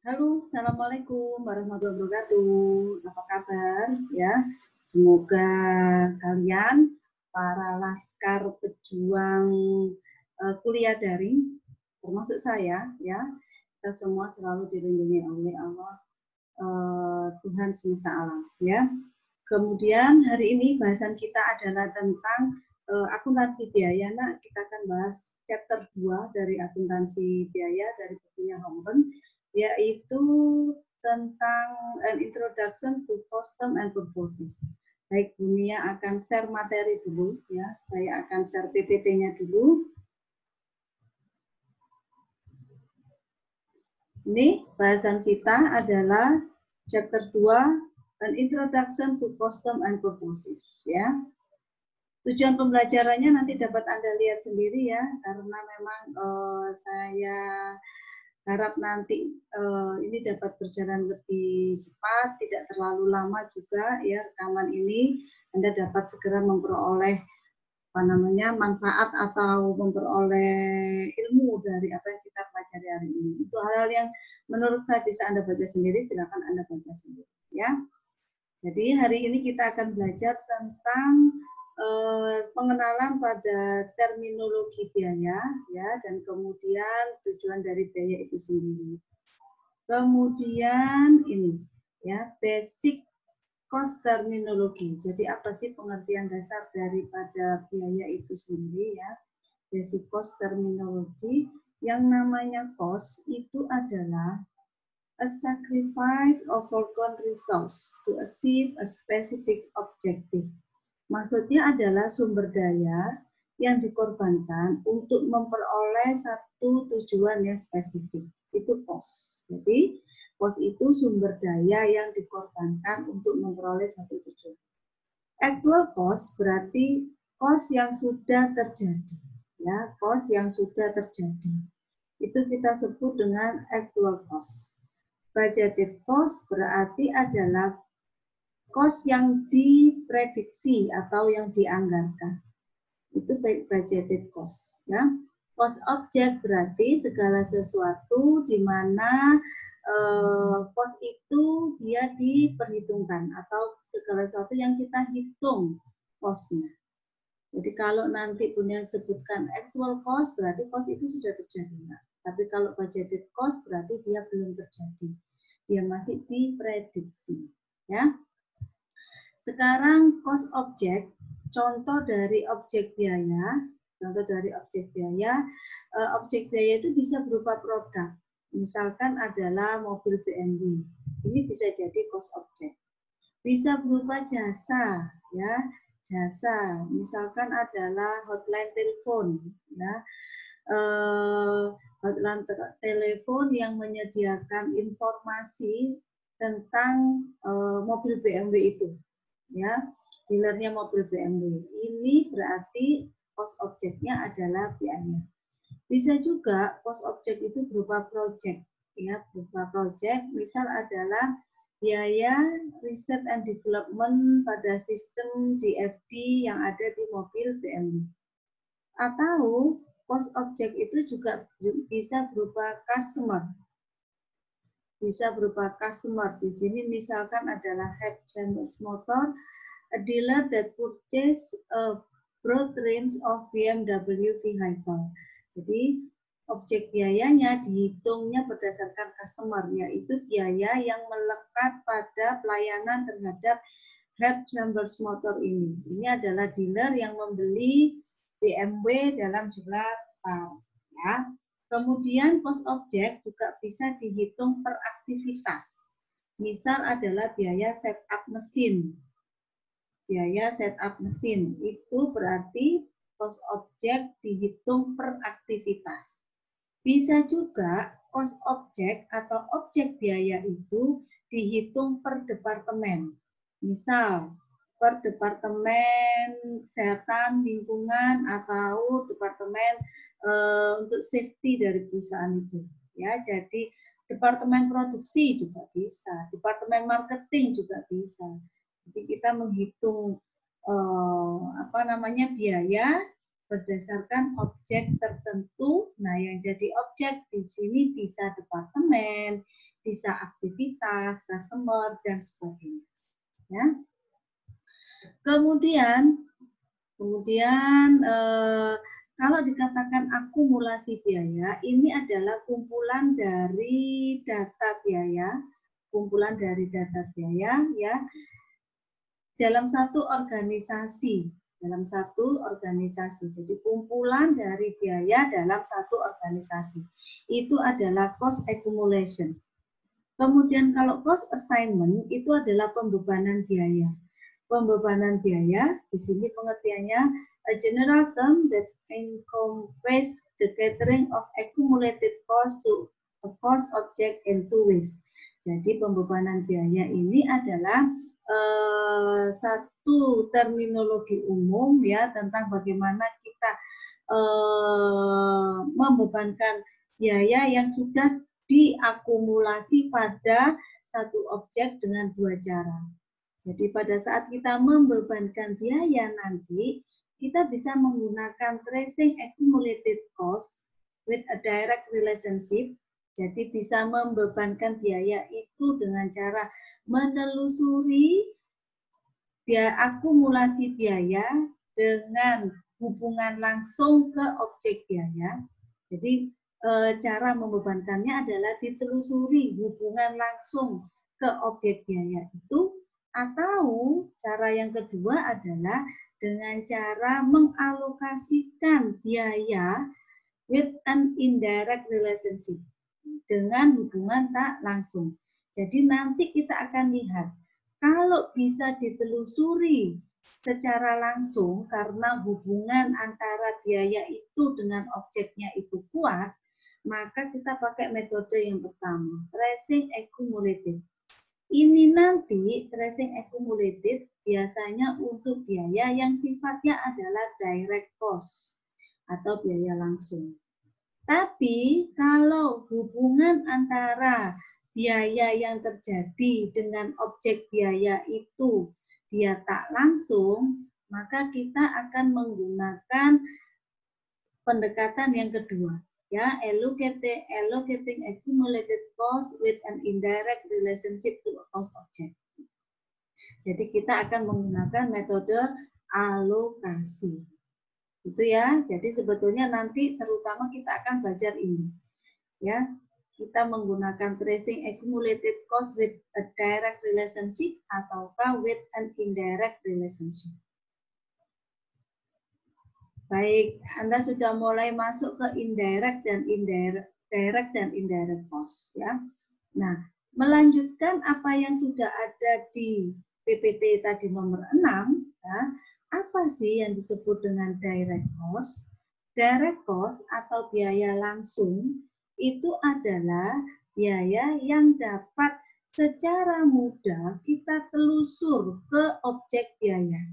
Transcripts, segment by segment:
Halo, Assalamualaikum warahmatullahi wabarakatuh. Apa kabar ya? Semoga kalian para laskar pejuang kuliah daring, termasuk saya ya, kita semua selalu dilindungi oleh Allah, Tuhan semesta alam ya. Kemudian hari ini bahasan kita adalah tentang akuntansi biaya. Nah, kita akan bahas chapter 2 dari akuntansi biaya dari bukunya Hongren, yaitu tentang an introduction to custom and purposes. Baik, Bunia akan share materi dulu ya. Saya akan share PPT-nya dulu. Ini bahasan kita adalah chapter 2 an introduction to custom and purposes ya. Tujuan pembelajarannya nanti dapat Anda lihat sendiri ya, karena memang saya harap nanti ini dapat berjalan lebih cepat, tidak terlalu lama juga ya rekaman ini. Anda dapat segera memperoleh manfaat atau memperoleh ilmu dari apa yang kita pelajari hari ini. Untuk hal-hal yang menurut saya bisa Anda baca sendiri, silakan Anda baca sendiri ya. Jadi hari ini kita akan belajar tentang pengenalan pada terminologi biaya ya, dan kemudian tujuan dari biaya itu sendiri. Kemudian ini ya, basic cost terminologi. Jadi apa sih pengertian dasar daripada biaya itu sendiri ya? Basic cost terminologi. Yang namanya cost itu adalah a sacrifice of foregone resource to achieve a specific objective. Maksudnya adalah sumber daya yang dikorbankan untuk memperoleh satu tujuan yang spesifik. Itu cost. Jadi, cost itu sumber daya yang dikorbankan untuk memperoleh satu tujuan. Actual cost berarti cost yang sudah terjadi. Ya, cost yang sudah terjadi. Itu kita sebut dengan actual cost. Budgeted cost berarti adalah cost yang diprediksi atau yang dianggarkan. Itu budgeted cost ya. Cost object berarti segala sesuatu di mana cost itu dia diperhitungkan atau segala sesuatu yang kita hitung costnya. Jadi kalau nanti punya sebutkan actual cost berarti cost itu sudah terjadi. Tapi kalau budgeted cost berarti dia belum terjadi. Dia masih diprediksi ya. Sekarang cost object, contoh dari objek biaya, objek biaya itu bisa berupa produk. Misalkan adalah mobil BMW, ini bisa jadi cost object. Bisa berupa jasa, ya, jasa. Misalkan adalah hotline telepon, ya, hotline telepon yang menyediakan informasi tentang mobil BMW itu. Ya, dealernya mobil BMW. Ini berarti cost objeknya adalah biaya. Bisa juga cost objek itu berupa project, ya, berupa project. Misal adalah biaya riset and development pada sistem DFD yang ada di mobil BMW. Atau cost objek itu juga bisa berupa customer. Bisa berupa customer. Di sini misalkan adalah Head Chambers Motor, a dealer that purchase a broad range of BMW vehicle. Jadi objek biayanya dihitungnya berdasarkan customer, yaitu biaya yang melekat pada pelayanan terhadap Head Chambers Motor ini. Ini adalah dealer yang membeli BMW dalam jumlah besar. Ya. Kemudian cost object juga bisa dihitung per aktivitas. Misal adalah biaya setup mesin. Biaya setup mesin itu berarti cost object dihitung per aktivitas. Bisa juga cost object atau objek biaya itu dihitung per departemen. Misal per departemen kesehatan lingkungan atau departemen untuk safety dari perusahaan itu. Ya, jadi departemen produksi juga bisa, departemen marketing juga bisa. Jadi kita menghitung biaya berdasarkan objek tertentu. Nah, yang jadi objek di sini bisa departemen, bisa aktivitas, customer, dan sebagainya. Ya. Kemudian kalau dikatakan akumulasi biaya, ini adalah kumpulan dari data biaya ya dalam satu organisasi. Jadi kumpulan dari biaya dalam satu organisasi. Itu adalah cost accumulation. Kemudian kalau cost assignment itu adalah pembebanan biaya. Pembebanan biaya di sini pengertiannya a general term that encompasses the gathering of accumulated cost to a cost object in two ways. Jadi pembebanan biaya ini adalah satu terminologi umum ya tentang bagaimana kita membebankan biaya yang sudah diakumulasi pada satu objek dengan dua cara. Jadi pada saat kita membebankan biaya nanti, kita bisa menggunakan tracing accumulated cost with a direct relationship. Jadi bisa membebankan biaya itu dengan cara menelusuri akumulasi biaya dengan hubungan langsung ke objek biaya. Jadi cara membebankannya adalah ditelusuri hubungan langsung ke objek biaya itu, atau cara yang kedua adalah dengan cara mengalokasikan biaya with an indirect relationship, dengan hubungan tak langsung. Jadi nanti kita akan lihat, kalau bisa ditelusuri secara langsung karena hubungan antara biaya itu dengan objeknya itu kuat, maka kita pakai metode yang pertama, tracing accumulated. Ini nanti tracing accumulated biasanya untuk biaya yang sifatnya adalah direct cost atau biaya langsung. Tapi kalau hubungan antara biaya yang terjadi dengan objek biaya itu dia tak langsung, maka kita akan menggunakan pendekatan yang kedua, ya, allocating accumulated cost with an indirect relationship to a cost object. Jadi kita akan menggunakan metode alokasi. Itu ya. Jadi sebetulnya nanti terutama kita akan belajar ini. Ya. Kita menggunakan tracing accumulated cost with a direct relationship ataukah with an indirect relationship. Baik, Anda sudah mulai masuk ke direct dan indirect cost ya. Nah, melanjutkan apa yang sudah ada di PPT tadi nomor 6 ya. Apa sih yang disebut dengan direct cost? Direct cost atau biaya langsung itu adalah biaya yang dapat secara mudah kita telusur ke objek biaya.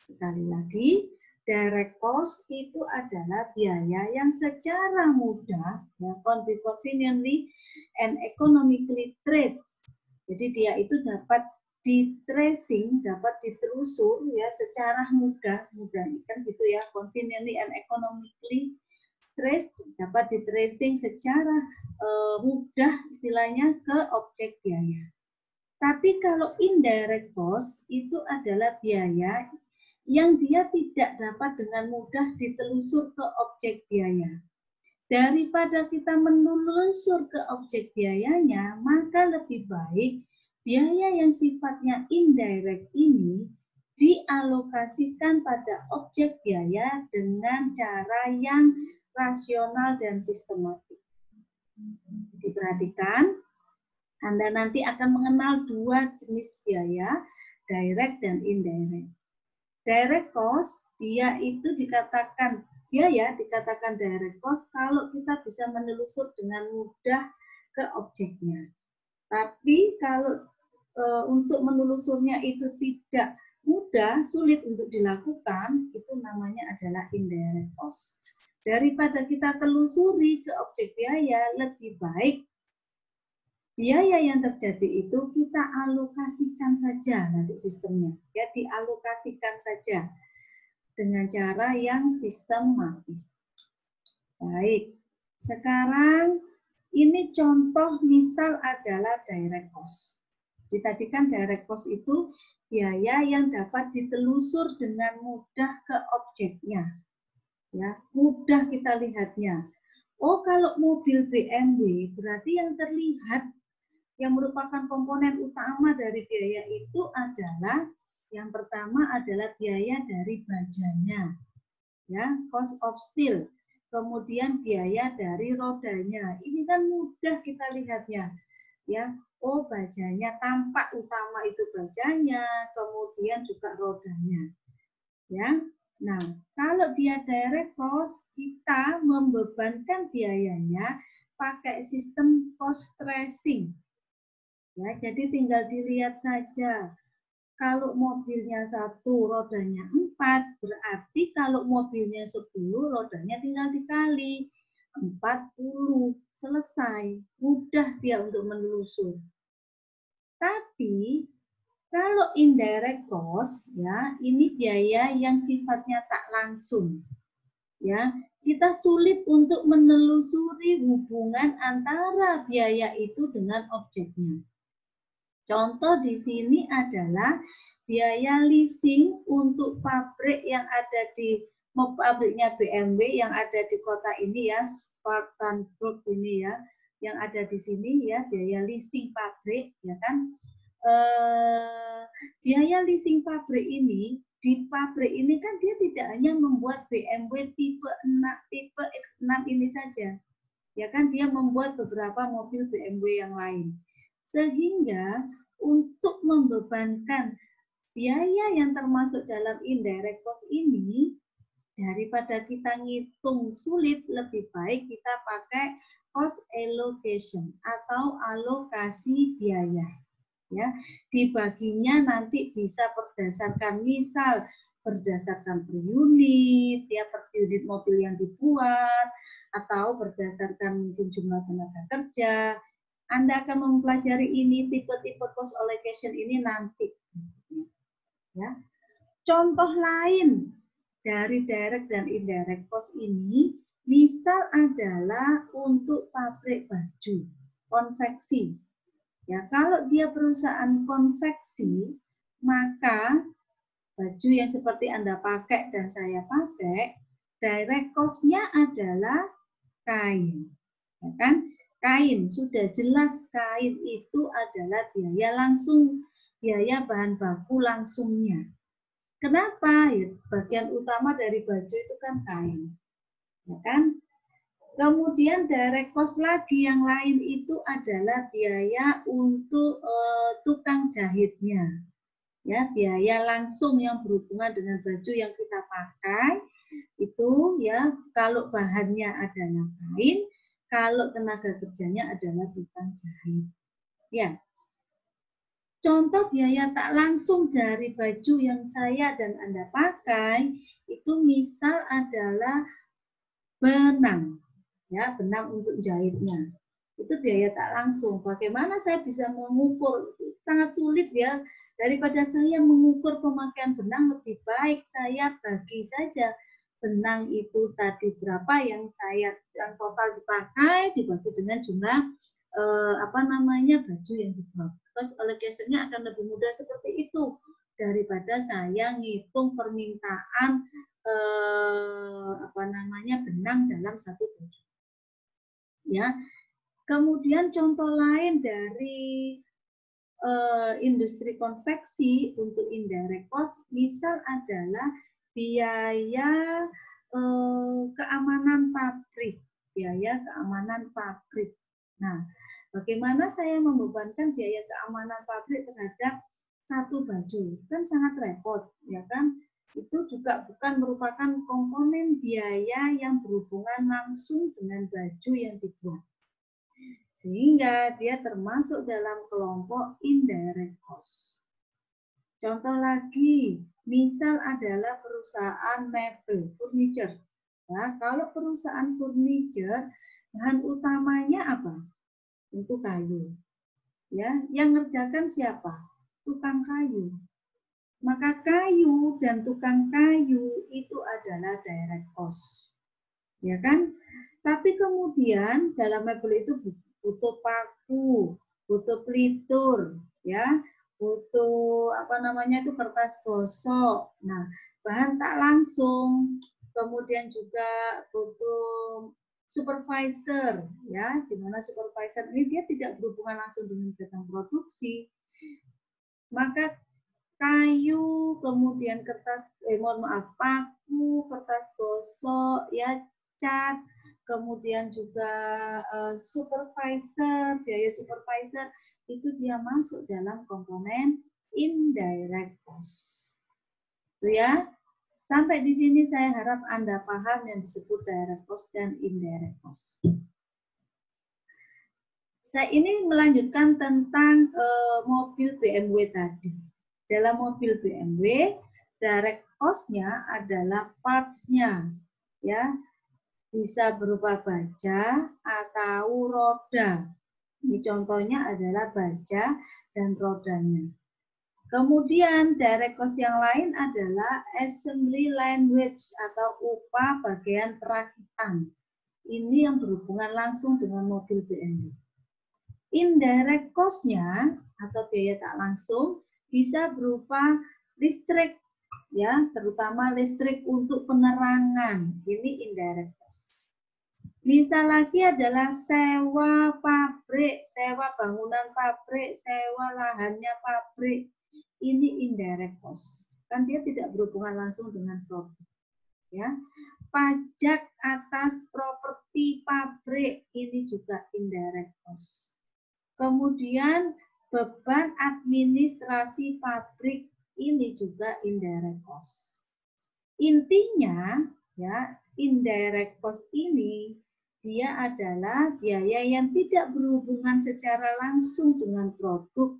Sekali lagi, direct cost itu adalah biaya yang secara mudah, ya, conveniently and economically trace. Jadi dia itu dapat di-tracing, dapat ditelusur ya secara mudah kan gitu ya, conveniently and economically trace, dapat di-tracing secara mudah istilahnya ke objek biaya. Tapi kalau indirect cost itu adalah biaya yang dia tidak dapat dengan mudah ditelusur ke objek biaya. Daripada kita menelusur ke objek biayanya, maka lebih baik biaya yang sifatnya indirect ini dialokasikan pada objek biaya dengan cara yang rasional dan sistematik. Jadi perhatikan, Anda nanti akan mengenal dua jenis biaya, direct dan indirect. Direct cost, dia itu dikatakan direct cost kalau kita bisa menelusur dengan mudah ke objeknya. Tapi kalau untuk menelusurnya itu tidak mudah, sulit untuk dilakukan, itu namanya adalah indirect cost. Daripada kita telusuri ke objek biaya, lebih baik biaya yang terjadi itu kita alokasikan saja nanti sistemnya, ya dialokasikan saja dengan cara yang sistematis. Baik, sekarang Ini contoh misal adalah direct cost. Jadi tadi kan direct cost itu biaya yang dapat ditelusur dengan mudah ke objeknya. Ya, mudah kita lihatnya. Oh, kalau mobil BMW berarti yang terlihat yang merupakan komponen utama dari biaya itu adalah yang pertama adalah biaya dari bajanya. Ya, cost of steel. Kemudian biaya dari rodanya. Ini kan mudah kita lihatnya. Ya, oh bajanya, tampak utama itu bajanya, kemudian juga rodanya. Ya. Nah, kalau dia direct cost, kita membebankan biayanya pakai sistem cost tracing. Ya, jadi tinggal dilihat saja. Kalau mobilnya 1, rodanya 4, berarti kalau mobilnya 10, rodanya tinggal dikali 40, selesai. Mudah dia untuk menelusur. Tapi kalau indirect cost, ya, ini biaya yang sifatnya tak langsung. Ya, kita sulit untuk menelusuri hubungan antara biaya itu dengan objeknya. Contoh di sini adalah biaya leasing untuk pabrik yang ada di pabriknya BMW yang ada di kota ini ya, Spartanburg ini ya, yang ada di sini ya, biaya leasing pabrik ya kan. Biaya leasing pabrik ini, di pabrik ini kan dia tidak hanya membuat BMW tipe X6 ini saja. Ya kan, dia membuat beberapa mobil BMW yang lain. Sehingga untuk membebankan biaya yang termasuk dalam indirect cost ini, daripada kita ngitung sulit, lebih baik kita pakai cost allocation atau alokasi biaya. Ya, dibaginya nanti bisa berdasarkan misal berdasarkan per unit, ya per unit mobil yang dibuat, atau berdasarkan mungkin jumlah tenaga kerja. Anda akan mempelajari ini tipe-tipe cost allocation ini nanti. Ya. Contoh lain dari direct dan indirect cost ini, misal adalah untuk pabrik baju, konveksi. Ya, kalau dia perusahaan konveksi, maka baju yang seperti Anda pakai dan saya pakai, direct cost-nya adalah kain. Ya kan? Kain, sudah jelas kain itu adalah biaya langsung, biaya bahan baku langsungnya. Kenapa? Ya, bagian utama dari baju itu kan kain. Ya kan? Kemudian direct cost lagi yang lain itu adalah biaya untuk tukang jahitnya. Ya, biaya langsung yang berhubungan dengan baju yang kita pakai itu ya, kalau bahannya adalah kain, kalau tenaga kerjanya adalah tukang jahit. Ya. Contoh biaya tak langsung dari baju yang saya dan Anda pakai itu misal adalah benang. Ya, benang untuk jahitnya. Itu biaya tak langsung. Bagaimana saya bisa mengukur? Sangat sulit ya. Daripada saya mengukur pemakaian benang, lebih baik saya bagi saja benang itu tadi berapa yang total dipakai dibagi dengan jumlah baju yang dibuat. Terus allocation-nya akan lebih mudah seperti itu daripada saya ngitung permintaan benang dalam satu baju. Ya. Kemudian contoh lain dari industri konveksi untuk indirect cost, misal adalah biaya keamanan pabrik, biaya keamanan pabrik. Nah, bagaimana saya membebankan biaya keamanan pabrik terhadap satu baju? Kan sangat repot, ya kan? Itu juga bukan merupakan komponen biaya yang berhubungan langsung dengan baju yang dibuat. Sehingga dia termasuk dalam kelompok indirect cost. Contoh lagi, misal adalah perusahaan mebel, furniture. Nah, kalau perusahaan furniture, bahan utamanya apa? Tentu kayu. Ya, yang ngerjakan siapa? Tukang kayu. Maka kayu dan tukang kayu itu adalah direct cost. Ya kan? Tapi kemudian dalam mebel itu butuh paku, butuh pelitur, ya, butuh apa namanya itu kertas gosok. Nah, bahan tak langsung, kemudian juga butuh supervisor, ya, di mana supervisor ini dia tidak berhubungan langsung dengan kegiatan produksi. Maka kayu, kemudian kertas, mohon maaf, paku, kertas gosok, ya, cat, kemudian juga supervisor, biaya supervisor, itu dia masuk dalam komponen indirect cost. Itu ya. Sampai di sini saya harap Anda paham yang disebut direct cost dan indirect cost. Saya ini melanjutkan tentang mobil BMW tadi. Dalam mobil BMW, direct cost-nya adalah parts-nya, ya, bisa berupa baja atau roda. Ini contohnya adalah baja dan rodanya. Kemudian direct cost yang lain adalah assembly line wage atau upah bagian perakitan. Ini yang berhubungan langsung dengan mobil BMW. Indirect cost-nya atau biaya tak langsung bisa berupa listrik, ya, terutama listrik untuk penerangan. Ini indirect cost. Bisa lagi adalah sewa pabrik, sewa bangunan pabrik, sewa lahannya pabrik. Ini indirect cost. Kan dia tidak berhubungan langsung dengan produk. Ya. Pajak atas properti pabrik ini juga indirect cost. Kemudian beban administrasi pabrik ini juga indirect cost. Intinya, ya, indirect cost ini dia adalah biaya yang tidak berhubungan secara langsung dengan produk,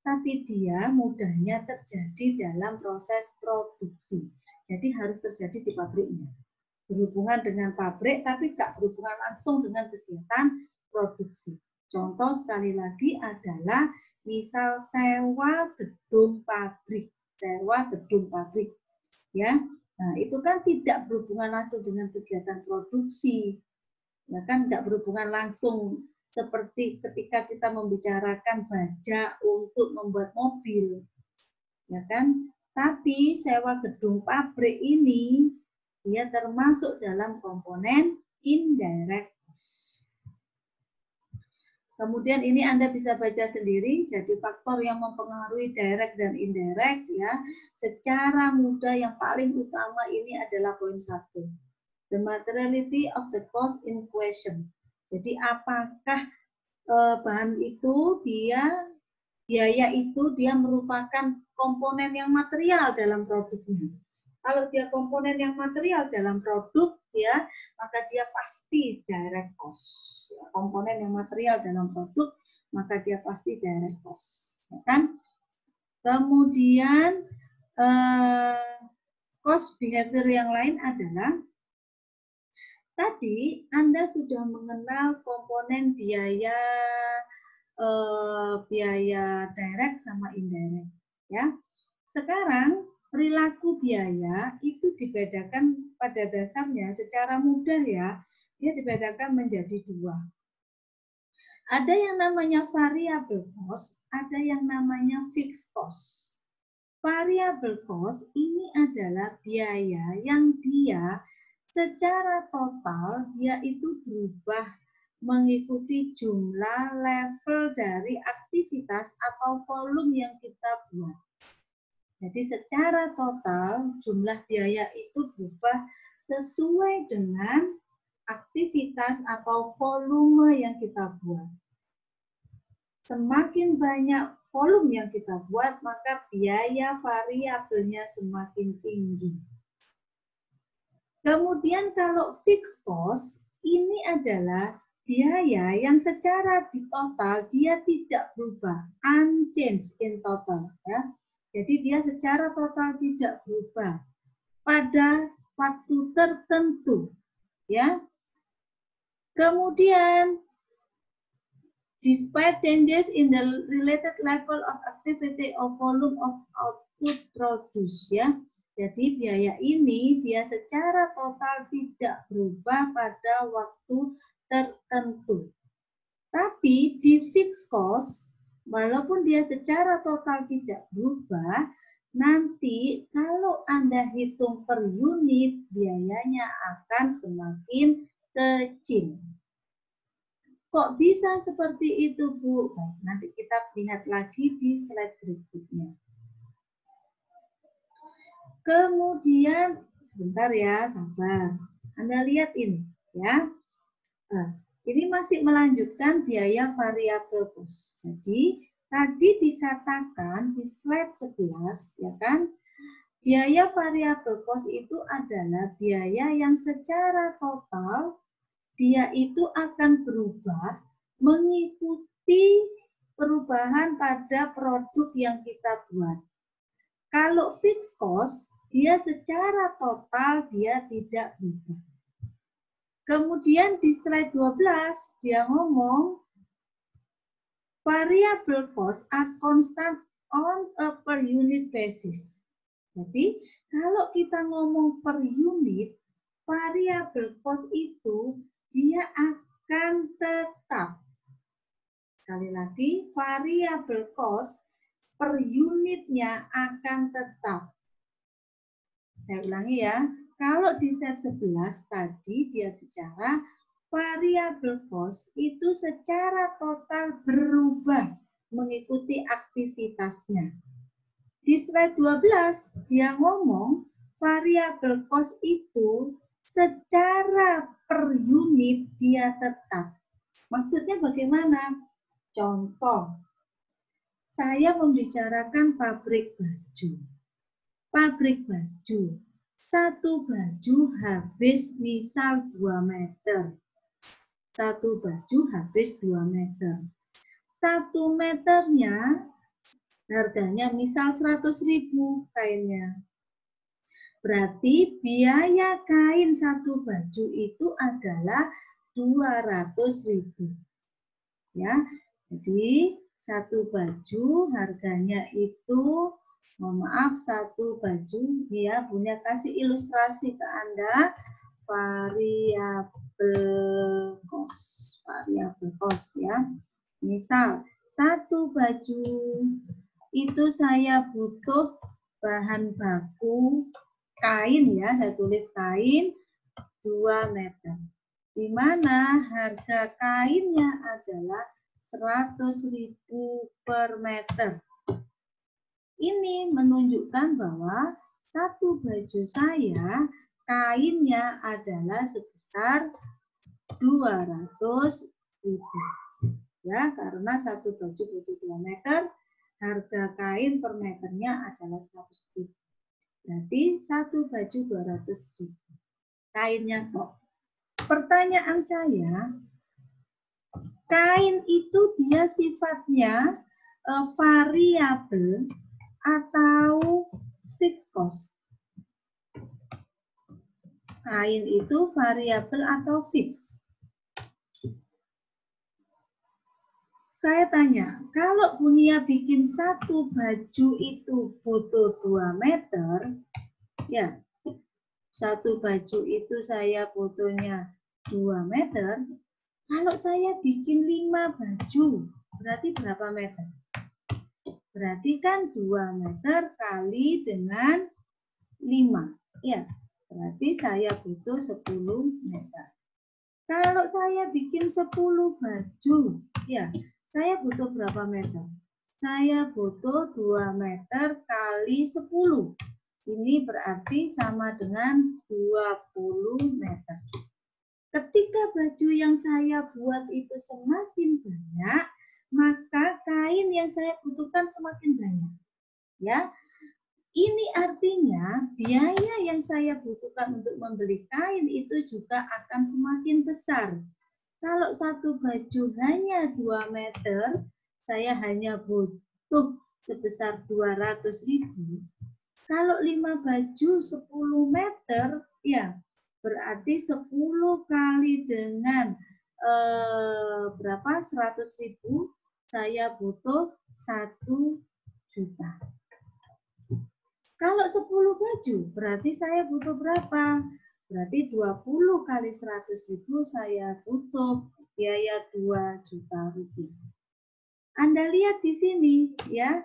tapi dia mudahnya terjadi dalam proses produksi. Jadi harus terjadi di pabriknya. Berhubungan dengan pabrik, tapi tidak berhubungan langsung dengan kegiatan produksi. Contoh sekali lagi adalah misal sewa gedung pabrik, ya. Nah, itu kan tidak berhubungan langsung dengan kegiatan produksi. Ya kan, tidak berhubungan langsung seperti ketika kita membicarakan baja untuk membuat mobil. Ya kan? Tapi sewa gedung pabrik ini dia termasuk dalam komponen indirect cost. Kemudian ini Anda bisa baca sendiri, jadi faktor yang mempengaruhi direct dan indirect, ya, secara mudah yang paling utama ini adalah poin 1. The materiality of the cost in question. Jadi apakah bahan itu biaya itu dia merupakan komponen yang material dalam produknya. Kalau dia komponen yang material dalam produk, ya, maka dia pasti direct cost. Komponen yang material dalam produk, maka dia pasti direct cost. Ya kan? Kemudian cost behavior yang lain adalah tadi Anda sudah mengenal komponen biaya direct sama indirect, ya. Sekarang perilaku biaya itu dibedakan pada dasarnya secara mudah, ya. Dia dibedakan menjadi 2. Ada yang namanya variable cost, ada yang namanya fixed cost. Variable cost ini adalah biaya yang dia secara total dia itu berubah mengikuti jumlah level dari aktivitas atau volume yang kita buat. Jadi secara total jumlah biaya itu berubah sesuai dengan aktivitas atau volume yang kita buat. Semakin banyak volume yang kita buat, maka biaya variabelnya semakin tinggi. Kemudian kalau fixed cost, ini adalah biaya yang secara di total dia tidak berubah, unchanged in total, ya. Jadi dia secara total tidak berubah pada waktu tertentu, ya. Kemudian despite changes in the related level of activity or volume of output produced, ya. Jadi biaya ini dia secara total tidak berubah pada waktu tertentu. Tapi di fixed cost, walaupun dia secara total tidak berubah, nanti kalau Anda hitung per unit, biayanya akan semakin kecil. Kok bisa seperti itu, Bu? Baik, nanti kita lihat lagi di slide berikutnya. Kemudian, sebentar ya, sabar. Anda lihat ini, ya. Nah, ini masih melanjutkan biaya variabel cost. Jadi, tadi dikatakan di slide 11, ya kan, biaya variabel cost itu adalah biaya yang secara total dia itu akan berubah mengikuti perubahan pada produk yang kita buat. Kalau fixed cost, dia secara total dia tidak berubah. Kemudian di slide 12, dia ngomong, variable cost are constant on a per unit basis. Jadi, kalau kita ngomong per unit, variable cost itu dia akan tetap. Sekali lagi, variable cost per unitnya akan tetap. Saya ulangi ya, kalau di set 11 tadi dia bicara variable cost itu secara total berubah mengikuti aktivitasnya. Di slide 12 dia ngomong variable cost itu secara per unit dia tetap. Maksudnya bagaimana? Contoh, saya membicarakan pabrik baju. Pabrik baju, satu baju habis misal 2 meter. Satu baju habis 2 meter. 1 meternya harganya misal 100.000 kainnya. Berarti biaya kain satu baju itu adalah 200.000. Ya, jadi satu baju harganya itu, mohon maaf, satu baju dia punya kasih ilustrasi ke Anda variabel cost ya. Misal satu baju itu saya butuh bahan baku kain ya, saya tulis kain 2 meter. Di mana harga kainnya adalah 100.000 per meter. Ini menunjukkan bahwa satu baju saya kainnya adalah sebesar 200.000. Ya, karena satu baju butuh 2 meter, harga kain per meternya adalah 100.000. Berarti satu baju 200.000. Kainnya kok. Pertanyaan saya, kain itu dia sifatnya variabel atau fixed cost? Kain itu variabel atau fix? Saya tanya, kalau Bunia bikin satu baju itu butuh 2 meter, ya, satu baju itu saya butuhnya 2 meter, kalau saya bikin 5 baju, berarti berapa meter? Berarti kan 2 meter kali dengan 5. Ya, berarti saya butuh 10 meter. Kalau saya bikin 10 baju, ya, saya butuh berapa meter? Saya butuh 2 meter kali 10. Ini berarti sama dengan 20 meter. Ketika baju yang saya buat itu semakin banyak, maka kain yang saya butuhkan semakin banyak. Ya, ini artinya biaya yang saya butuhkan untuk membeli kain itu juga akan semakin besar. Kalau satu baju hanya 2 meter, saya hanya butuh sebesar 200.000. Kalau 5 baju 10 meter, ya berarti 10 kali dengan berapa? 100.000, saya butuh 1 juta. Kalau 10 baju, berarti saya butuh berapa? Berarti 20 kali 100.000 saya butuh biaya 2 juta rupiah. Anda lihat di sini ya.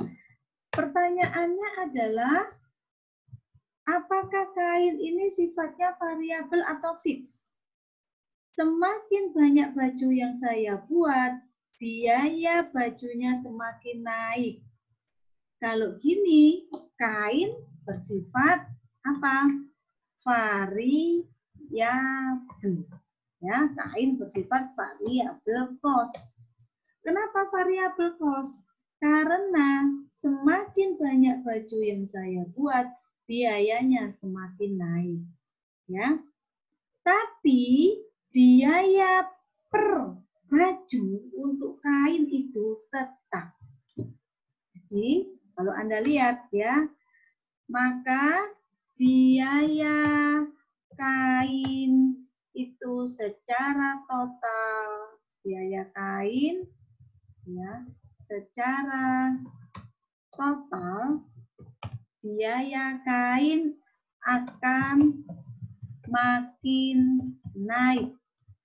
Pertanyaannya adalah apakah kain ini sifatnya variabel atau fix? Semakin banyak baju yang saya buat, biaya bajunya semakin naik. Kalau gini, kain bersifat apa? Variabel. Ya, kain bersifat variabel cost. Kenapa variabel cost? Karena semakin banyak baju yang saya buat, biayanya semakin naik. Ya. Tapi biaya per baju untuk kain itu tetap. Jadi, kalau Anda lihat ya, maka biaya kain itu secara total, biaya kain ya, secara total biaya kain akan makin naik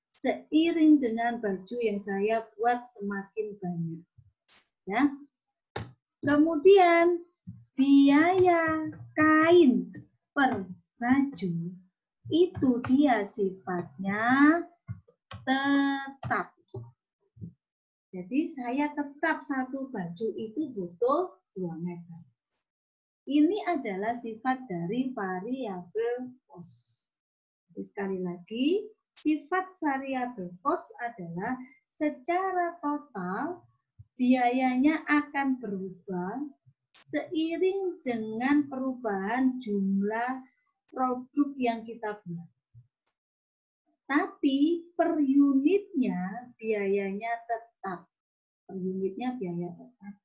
seiring dengan baju yang saya buat semakin banyak. Ya. Kemudian biaya kain per baju itu dia sifatnya tetap. Jadi saya tetap satu baju itu butuh 2 meter. Ini adalah sifat dari variabel cost. Jadi sekali lagi, sifat variabel cost adalah secara total biayanya akan berubah seiring dengan perubahan jumlah produk yang kita buat. Tapi per unitnya biayanya tetap. Per unitnya biaya tetap.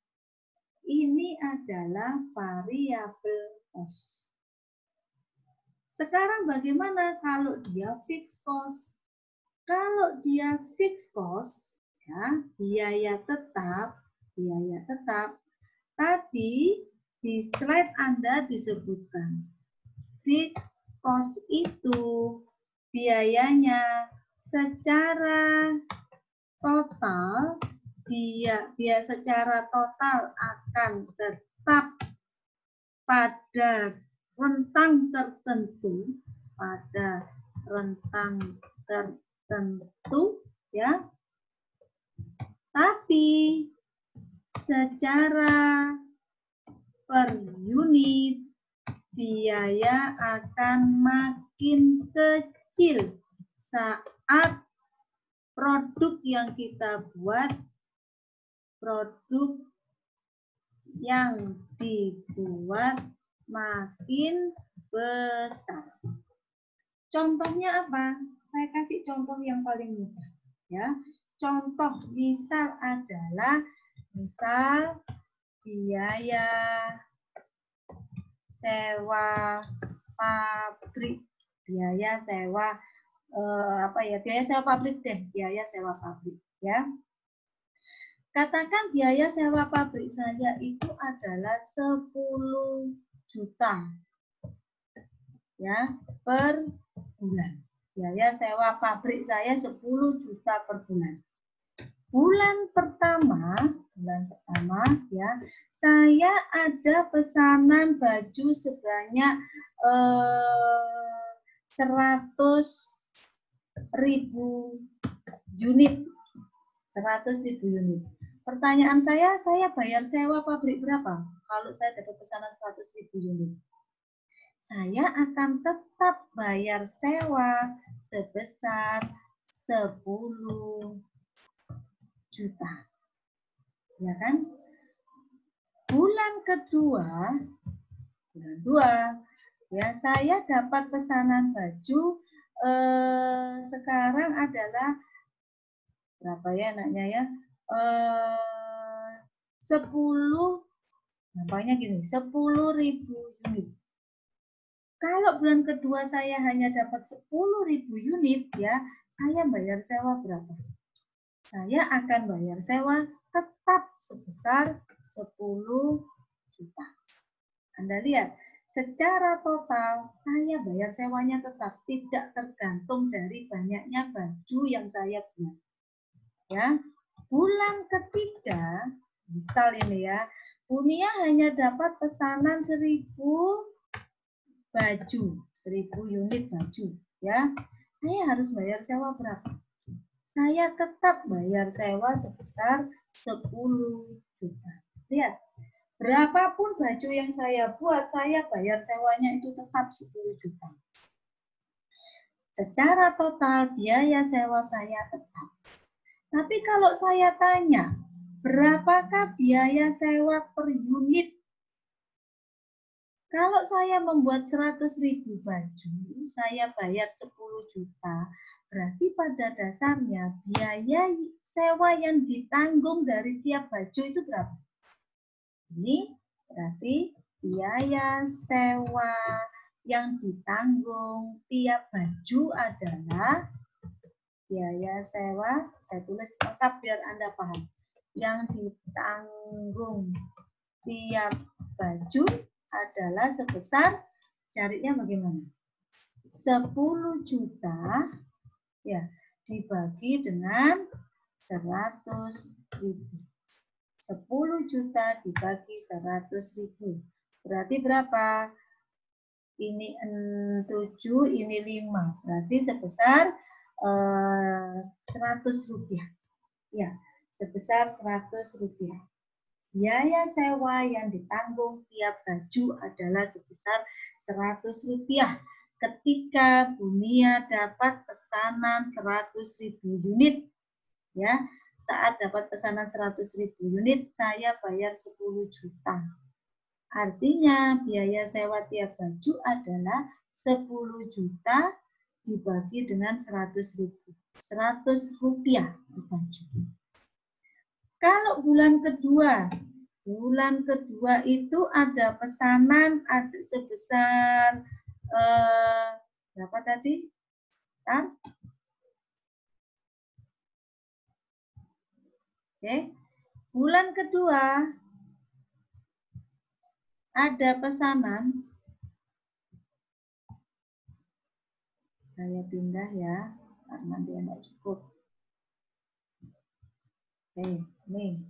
Ini adalah variabel cost. Sekarang bagaimana kalau dia fixed cost? Kalau dia fixed cost, ya, biaya tetap, tadi di slide Anda disebutkan. Fixed cost itu biayanya secara total, dia secara total akan tetap pada rentang tertentu, ya. Tapi secara per unit biaya akan makin kecil saat produk yang kita buat, produk yang dibuat makin besar. Contohnya apa? Saya kasih contoh yang paling mudah. Ya, contoh misal adalah biaya sewa pabrik, biaya sewa biaya sewa pabrik biaya sewa pabrik ya. Katakan biaya sewa pabrik saya itu adalah 10 juta ya per bulan. Biaya sewa pabrik saya 10 juta per bulan. Bulan pertama ya, saya ada pesanan baju sebanyak 100.000 unit. 100.000 unit. Pertanyaan saya bayar sewa pabrik berapa? Kalau saya dapat pesanan 100.000 unit. Saya akan tetap bayar sewa sebesar 10 juta. Ya kan? Bulan kedua, ya saya dapat pesanan baju sekarang adalah berapa ya anaknya ya? 10 unit. Kalau bulan kedua saya hanya dapat 10.000 unit ya, saya bayar sewa berapa? Saya akan bayar sewa tetap sebesar 10 juta. Anda lihat, Secara total, saya bayar sewanya tetap, tidak tergantung dari banyaknya baju yang saya buat. Ya, bulan ketiga, misal ini ya, Bunia hanya dapat pesanan 1000 baju, 1000 unit baju. Ya, saya harus bayar sewa berapa? Saya tetap bayar sewa sebesar 10 juta. Lihat, berapapun baju yang saya buat, saya bayar sewanya itu tetap 10 juta. Secara total biaya sewa saya tetap. Tapi kalau saya tanya, berapakah biaya sewa per unit? Kalau saya membuat 100.000 baju, saya bayar 10 juta. Berarti pada dasarnya biaya sewa yang ditanggung dari tiap baju itu berapa? Ini berarti biaya sewa yang ditanggung tiap baju adalah biaya sewa, saya tulis lengkap biar Anda paham. Yang ditanggung tiap baju adalah sebesar, carinya bagaimana? 10 juta ya dibagi dengan 100.000. 10 juta dibagi 100.000. Berarti berapa? Ini 7, ini 5. Berarti sebesar 100 rupiah. Ya, sebesar 100 rupiah. Biaya sewa yang ditanggung tiap baju adalah sebesar 100 rupiah. Ketika Bunia dapat pesanan 100.000 unit, ya, saat dapat pesanan 100.000 unit, saya bayar 10 juta. Artinya biaya sewa tiap baju adalah 10 juta dibagi dengan 100.000. 100 rupiah per baju. Kalau bulan kedua itu ada pesanan ada sebesar berapa tadi? Oke. Bulan kedua ada pesanan. Saya pindah ya, karena dia nggak cukup. Oke, nih.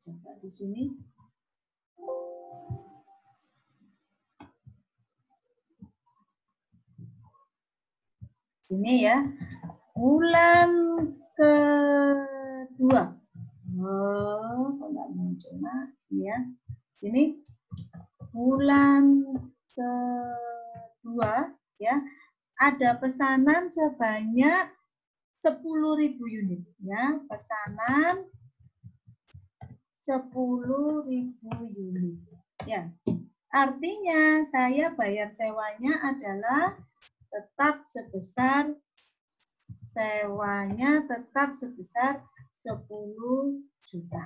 Coba di sini. Sini ya. Bulan kedua. Oh, kok nggak muncul nah, ya. Sini. Bulan kedua ya. Ada pesanan sebanyak 10.000 unit ya, pesanan 10.000 unit. Ya. Artinya saya bayar sewanya adalah tetap sebesar 10 juta.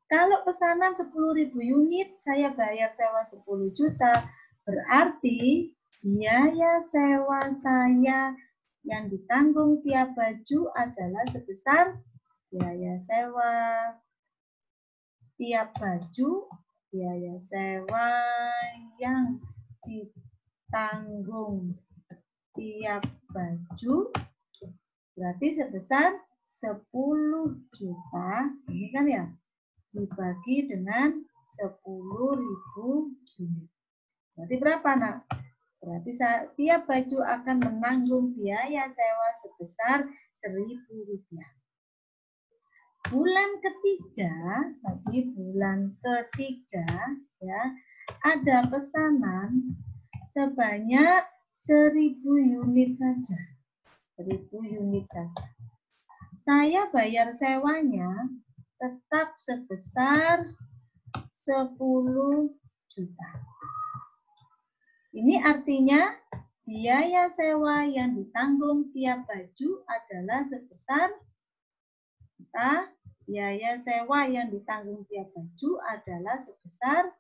Kalau pesanan 10.000 unit saya bayar sewa 10 juta, berarti biaya sewa saya yang ditanggung tiap baju adalah sebesar biaya sewa tiap baju, biaya sewa yang ditanggung tiap baju berarti sebesar 10 juta, ini kan ya, dibagi dengan 10.000 unit. Berarti berapa, Nak? Berarti tiap baju akan menanggung biaya sewa sebesar 1.000 rupiah. Bulan ketiga, tadi bulan ketiga ya, ada pesanan sebanyak 1.000 unit saja. 1.000 unit saja. Saya bayar sewanya tetap sebesar 10 juta. Ini artinya biaya sewa yang ditanggung tiap baju adalah sebesar biaya sewa yang ditanggung tiap baju adalah sebesar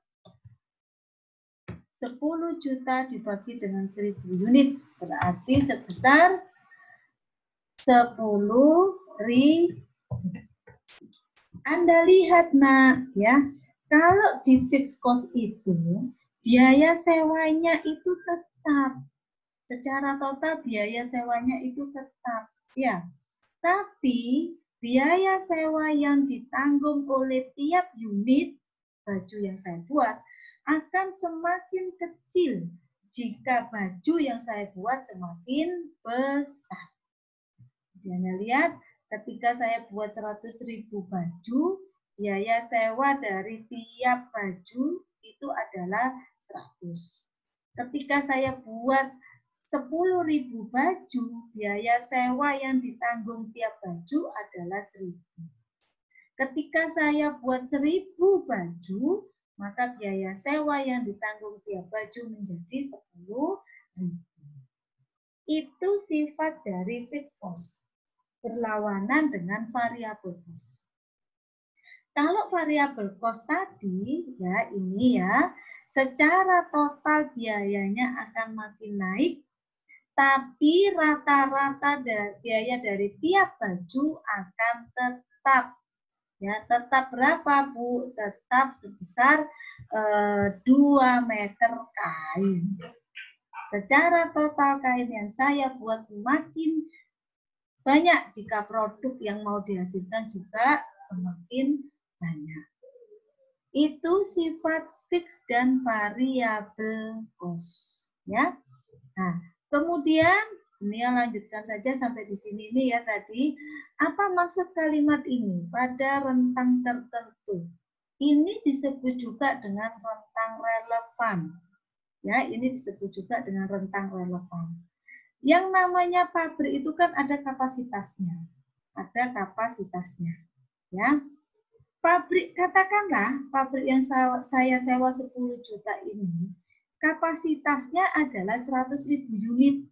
10 juta dibagi dengan 1.000 unit. Berarti sebesar 10.000. Anda lihat nak, ya, kalau di fixed cost itu biaya sewanya itu tetap, secara total biaya sewanya itu tetap, ya. Tapi biaya sewa yang ditanggung oleh tiap unit baju yang saya buat akan semakin kecil jika baju yang saya buat semakin besar. Anda lihat, ketika saya buat 100.000 baju, biaya sewa dari tiap baju itu adalah 100. Ketika saya buat 10.000 baju, biaya sewa yang ditanggung tiap baju adalah 1.000. Ketika saya buat 1.000 baju, maka biaya sewa yang ditanggung tiap baju menjadi 10.000. Itu sifat dari fixed cost, berlawanan dengan variable cost. Kalau variable cost tadi, ya ini ya, secara total biayanya akan makin naik, tapi rata-rata biaya dari tiap baju akan tetap. Ya, tetap berapa, Bu? Tetap sebesar 2 meter kain. Secara total kain yang saya buat semakin banyak jika produk yang mau dihasilkan juga semakin banyak. Itu sifat fix dan variabel cost, ya. Nah, kemudian ini lanjutkan saja sampai di sini nih ya tadi. Apa maksud kalimat ini? Pada rentang tertentu. Ini disebut juga dengan rentang relevan. Ya, ini disebut juga dengan rentang relevan. Yang namanya pabrik itu kan ada kapasitasnya. Ada kapasitasnya. Ya. Pabrik, katakanlah pabrik yang saya sewa 10 juta ini, kapasitasnya adalah 100.000 unit.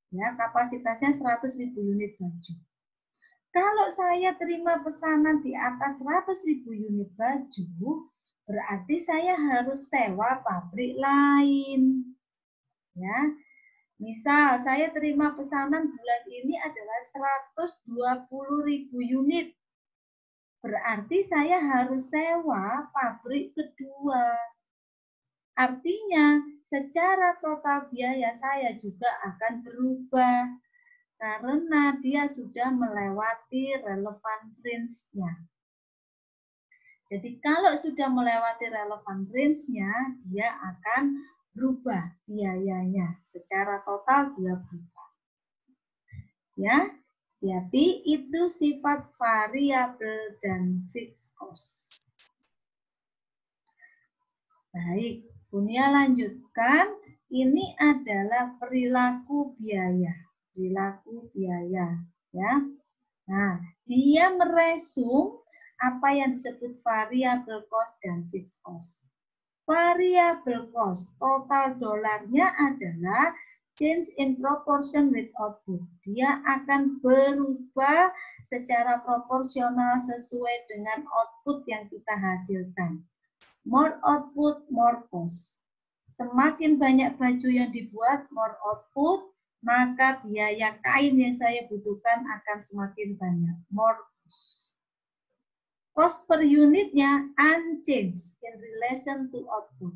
Ya, kapasitasnya 100.000 unit baju. Kalau saya terima pesanan di atas 100.000 unit baju, berarti saya harus sewa pabrik lain. Ya. Misal saya terima pesanan bulan ini adalah 120.000 unit. Berarti saya harus sewa pabrik kedua. Artinya secara total biaya saya juga akan berubah karena dia sudah melewati relevan range-nya. Jadi kalau sudah melewati relevan range-nya, dia akan berubah biayanya. Secara total dia berubah. Ya, jadi itu sifat variabel dan fixed cost. Baik, Bunia lanjutkan. Ini adalah perilaku biaya. Perilaku biaya, ya. Nah, dia meresum apa yang disebut variable cost dan fixed cost. Variable cost, total dolarnya adalah change in proportion with output. Dia akan berubah secara proporsional sesuai dengan output yang kita hasilkan. More output, more cost. Semakin banyak baju yang dibuat, more output, maka biaya kain yang saya butuhkan akan semakin banyak. More cost. Cost per unitnya unchanged in relation to output.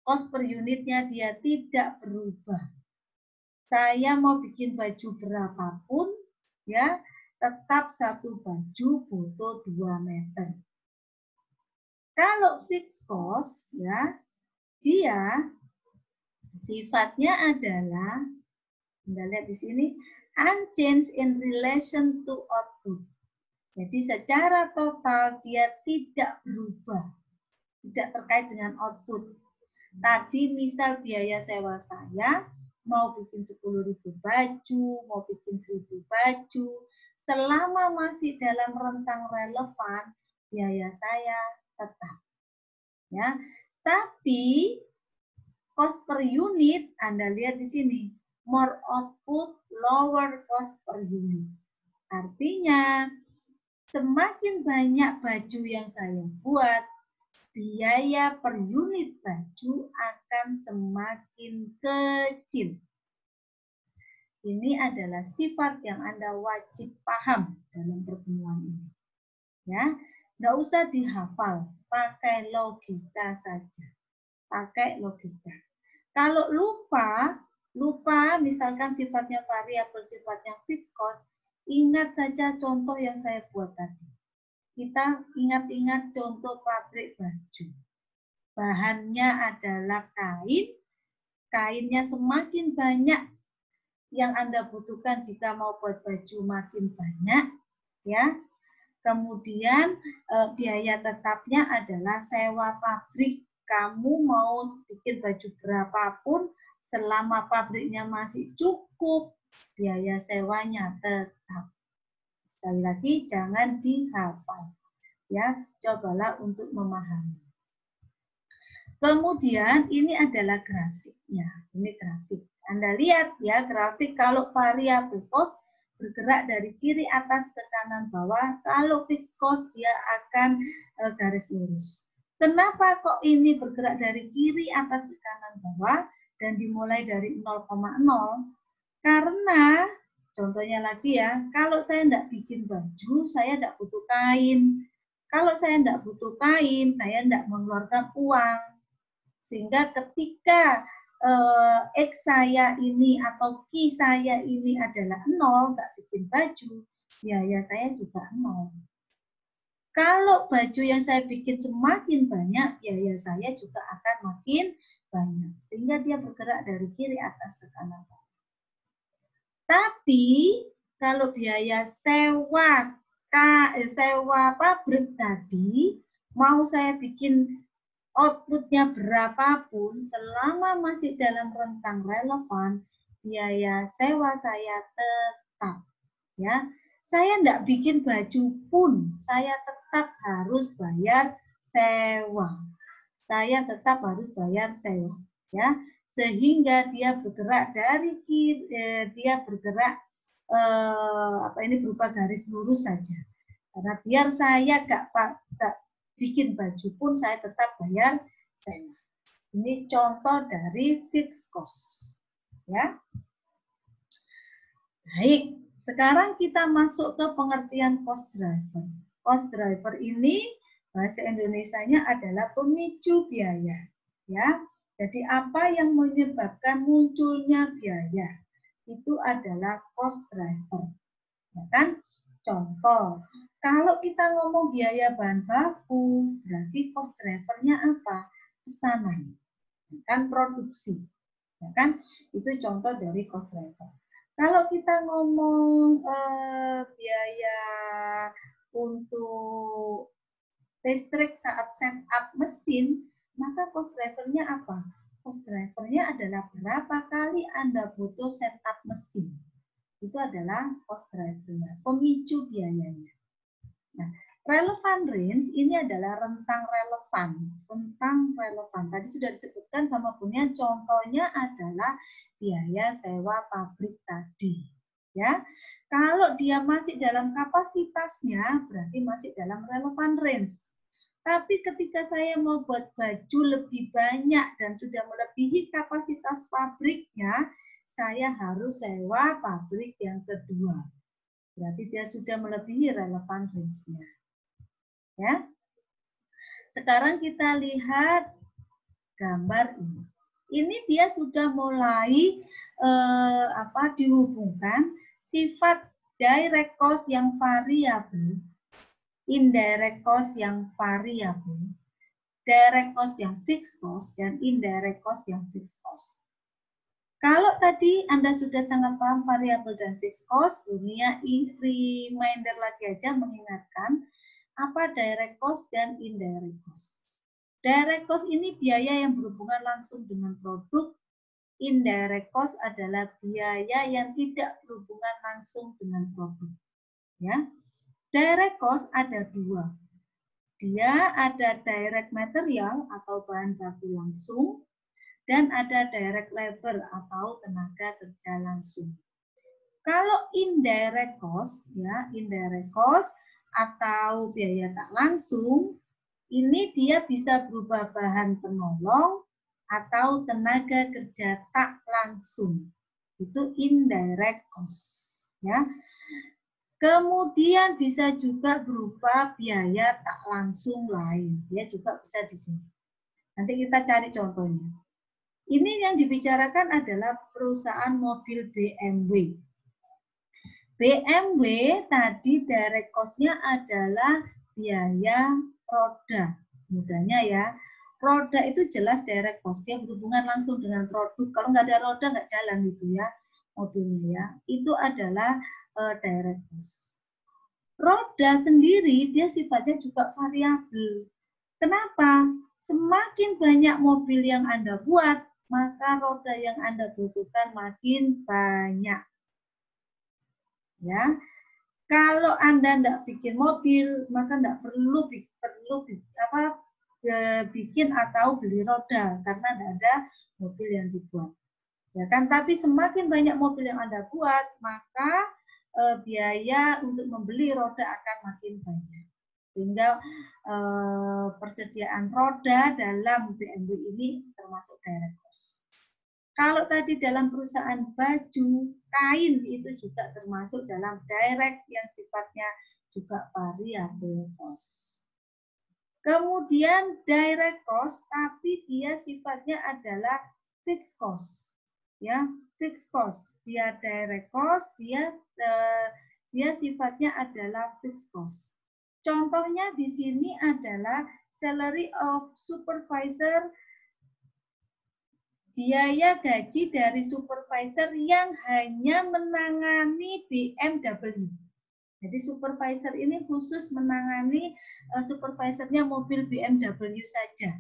Cost per unitnya dia tidak berubah. Saya mau bikin baju berapapun, ya, tetap satu baju butuh 2 meter. Kalau fixed cost, ya, dia sifatnya adalah, Anda lihat di sini, unchanged in relation to output. Jadi secara total dia tidak berubah, tidak terkait dengan output. Tadi misal biaya sewa saya, mau bikin 10.000 baju, mau bikin 1.000 baju, selama masih dalam rentang relevan, biaya saya tetap. Ya, tapi cost per unit, Anda lihat di sini, more output, lower cost per unit. Artinya, semakin banyak baju yang saya buat, biaya per unit baju akan semakin kecil. Ini adalah sifat yang Anda wajib paham dalam pertemuan ini. Ya, nggak usah dihafal, pakai logika saja. Pakai logika. Kalau lupa misalkan sifatnya variabel, sifatnya fixed cost, ingat saja contoh yang saya buat tadi. Kita ingat-ingat contoh pabrik baju. Bahannya adalah kain, kainnya semakin banyak yang Anda butuhkan jika mau buat baju makin banyak, ya. Kemudian biaya tetapnya adalah sewa pabrik. Kamu mau bikin baju berapapun, selama pabriknya masih cukup, biaya sewanya tetap. Sekali lagi, jangan dihafal. Ya, cobalah untuk memahami. Kemudian ini adalah grafiknya. Ini grafik. Anda lihat ya, grafik kalau variabel cost bergerak dari kiri atas ke kanan bawah, kalau fixed cost dia akan garis lurus. Kenapa kok ini bergerak dari kiri atas ke kanan bawah dan dimulai dari 0,0? Karena contohnya lagi ya, kalau saya tidak bikin baju, saya tidak butuh kain. Kalau saya tidak butuh kain, saya tidak mengeluarkan uang. Sehingga ketika X saya ini atau Q saya ini adalah 0, nggak bikin baju, biaya saya juga 0. Kalau baju yang saya bikin semakin banyak, biaya saya juga akan makin banyak. Sehingga dia bergerak dari kiri atas ke kanan. Tapi kalau biaya sewa pabrik tadi, mau saya bikin outputnya berapapun, selama masih dalam rentang relevan, biaya sewa saya tetap. Ya, saya tidak bikin baju pun, saya tetap harus bayar sewa. Saya tetap harus bayar sewa. Ya, sehingga dia bergerak dari kiri, dia bergerak berupa garis lurus saja. Karena biar saya gak bikin baju pun saya tetap bayar sewa. Ini contoh dari fixed cost. Ya. Baik, sekarang kita masuk ke pengertian cost driver. Cost driver ini bahasa Indonesianya adalah pemicu biaya. Ya. Jadi apa yang menyebabkan munculnya biaya? Itu adalah cost driver. Ya kan? Contoh, kalau kita ngomong biaya bahan baku, berarti cost drivernya apa? Pesanan, kan produksi, ya kan? Itu contoh dari cost driver. Kalau kita ngomong biaya untuk listrik saat setup mesin, maka cost drivernya apa? Cost drivernya adalah berapa kali Anda butuh setup mesin. Itu adalah cost drivernya, pemicu biayanya. Nah, relevan range ini adalah rentang relevan. Tadi sudah disebutkan sama Bunya, contohnya adalah biaya sewa pabrik tadi. Ya, kalau dia masih dalam kapasitasnya, berarti masih dalam relevan range. Tapi ketika saya mau buat baju lebih banyak dan sudah melebihi kapasitas pabriknya, saya harus sewa pabrik yang kedua. Berarti dia sudah melebihi relevan range-nya. Ya. Sekarang kita lihat gambar ini. Ini dia sudah mulai dihubungkan sifat direct cost yang variabel, indirect cost yang variabel, direct cost yang fixed cost, dan indirect cost yang fixed cost. Kalau tadi Anda sudah sangat paham variabel dan fixed cost, Bunia reminder lagi aja mengingatkan apa direct cost dan indirect cost. Direct cost ini biaya yang berhubungan langsung dengan produk. Indirect cost adalah biaya yang tidak berhubungan langsung dengan produk. Ya, direct cost ada dua. Dia ada direct material atau bahan baku langsung, dan ada direct labor atau tenaga kerja langsung. Kalau indirect cost, ya indirect cost atau biaya tak langsung, ini dia bisa berupa bahan penolong atau tenaga kerja tak langsung. Itu indirect cost, ya. Kemudian bisa juga berupa biaya tak langsung lain. Dia juga bisa di sini. Nanti kita cari contohnya. Ini yang dibicarakan adalah perusahaan mobil BMW. BMW tadi direct cost-nya adalah biaya roda. Mudahnya ya, roda itu jelas direct cost. Dia berhubungan langsung dengan produk. Kalau nggak ada roda nggak jalan gitu ya mobilnya ya. Itu adalah direct cost. Roda sendiri dia sifatnya juga variabel. Kenapa? Semakin banyak mobil yang Anda buat, maka roda yang Anda butuhkan makin banyak. Ya, kalau Anda tidak bikin mobil, maka tidak perlu bikin atau beli roda karena tidak ada mobil yang dibuat. Ya kan? Tapi semakin banyak mobil yang Anda buat, maka biaya untuk membeli roda akan makin banyak. Sehingga persediaan roda dalam BMW ini termasuk direct cost. Kalau tadi dalam perusahaan baju, kain itu juga termasuk dalam direct yang sifatnya juga variable cost. Kemudian direct cost, tapi dia sifatnya adalah fixed cost. Ya, fixed cost. Dia direct cost, dia sifatnya adalah fixed cost. Contohnya di sini adalah salary of supervisor, biaya gaji dari supervisor yang hanya menangani BMW. Jadi supervisor ini khusus menangani supervisornya mobil BMW saja.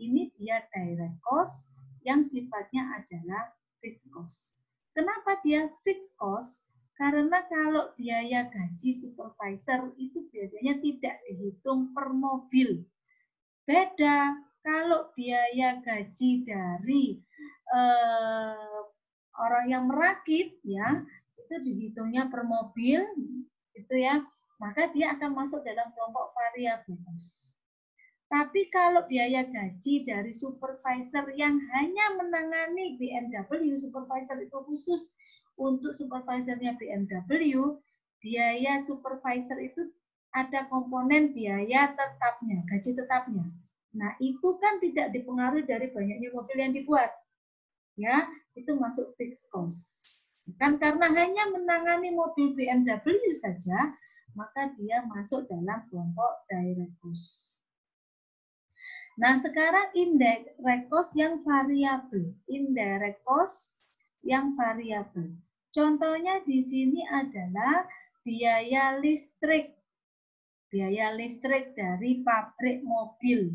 Ini dia direct cost yang sifatnya adalah fixed cost. Kenapa dia fixed cost? Karena kalau biaya gaji supervisor itu biasanya tidak dihitung per mobil. Beda kalau biaya gaji dari orang yang merakit ya, itu dihitungnya per mobil itu ya, maka dia akan masuk dalam kelompok variabel cost. Tapi kalau biaya gaji dari supervisor yang hanya menangani BMW, supervisor itu khusus untuk supervisornya BMW, biaya supervisor itu ada komponen biaya tetapnya, gaji tetapnya. Nah, itu kan tidak dipengaruhi dari banyaknya mobil yang dibuat. Ya, itu masuk fixed cost. Kan karena hanya menangani mobil BMW saja, maka dia masuk dalam kelompok direct cost. Nah, sekarang indirect cost yang variabel. Indirect cost yang variabel. Contohnya di sini adalah biaya listrik. Biaya listrik dari pabrik mobil.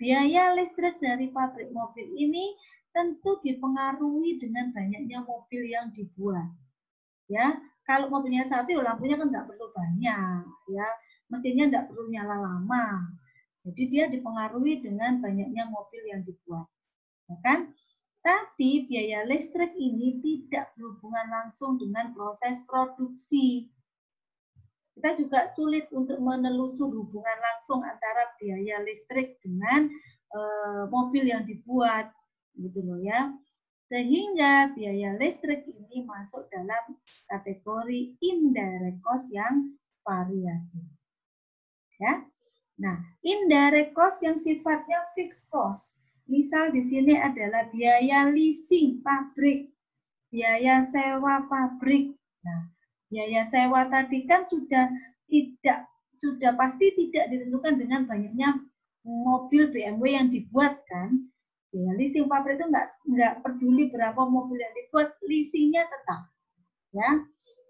Biaya listrik dari pabrik mobil ini tentu dipengaruhi dengan banyaknya mobil yang dibuat. Ya, kalau mobilnya satu, lampunya kan nggak perlu banyak, ya, mesinnya nggak perlu nyala lama. Jadi dia dipengaruhi dengan banyaknya mobil yang dibuat, ya kan? Tapi biaya listrik ini tidak berhubungan langsung dengan proses produksi. Kita juga sulit untuk menelusur hubungan langsung antara biaya listrik dengan mobil yang dibuat, gitu loh ya. Sehingga biaya listrik ini masuk dalam kategori indirect cost yang variabel. Ya. Nah, indirect cost yang sifatnya fixed cost. Misal di sini adalah biaya leasing pabrik, biaya sewa pabrik. Nah, biaya sewa tadi kan sudah pasti tidak ditentukan dengan banyaknya mobil BMW yang dibuat kan. Ya, leasing pabrik itu nggak peduli berapa mobil yang dibuat, leasingnya tetap, ya,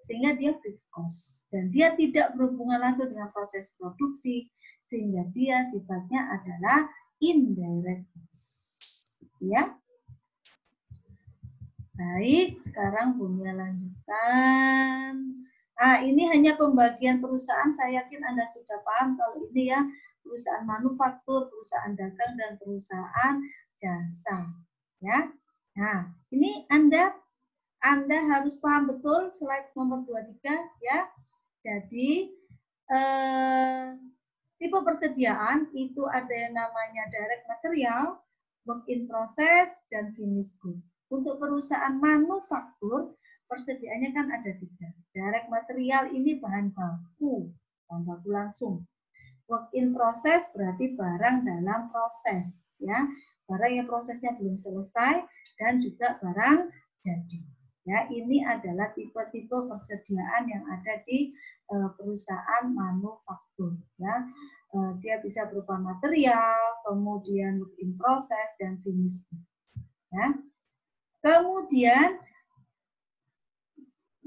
sehingga dia fixed cost dan dia tidak berhubungan langsung dengan proses produksi, sehingga dia sifatnya adalah indirect cost, ya. Baik, sekarang Bunda lanjutkan. Ini hanya pembagian perusahaan. Saya yakin Anda sudah paham kalau ini ya, perusahaan manufaktur, perusahaan dagang, dan perusahaan jasa. Ya. Nah, ini Anda harus paham betul slide nomor 23 ya. Jadi tipe persediaan itu ada yang namanya direct material, work in process, dan finished good. Untuk perusahaan manufaktur, persediaannya kan ada 3. Direct material ini bahan baku langsung. Work in process berarti barang dalam proses, ya. Barang yang prosesnya belum selesai dan juga barang jadi. Ya, ini adalah tipe-tipe persediaan yang ada di perusahaan manufaktur, ya. Dia bisa berupa material, kemudian work in process dan finish. Ya. Kemudian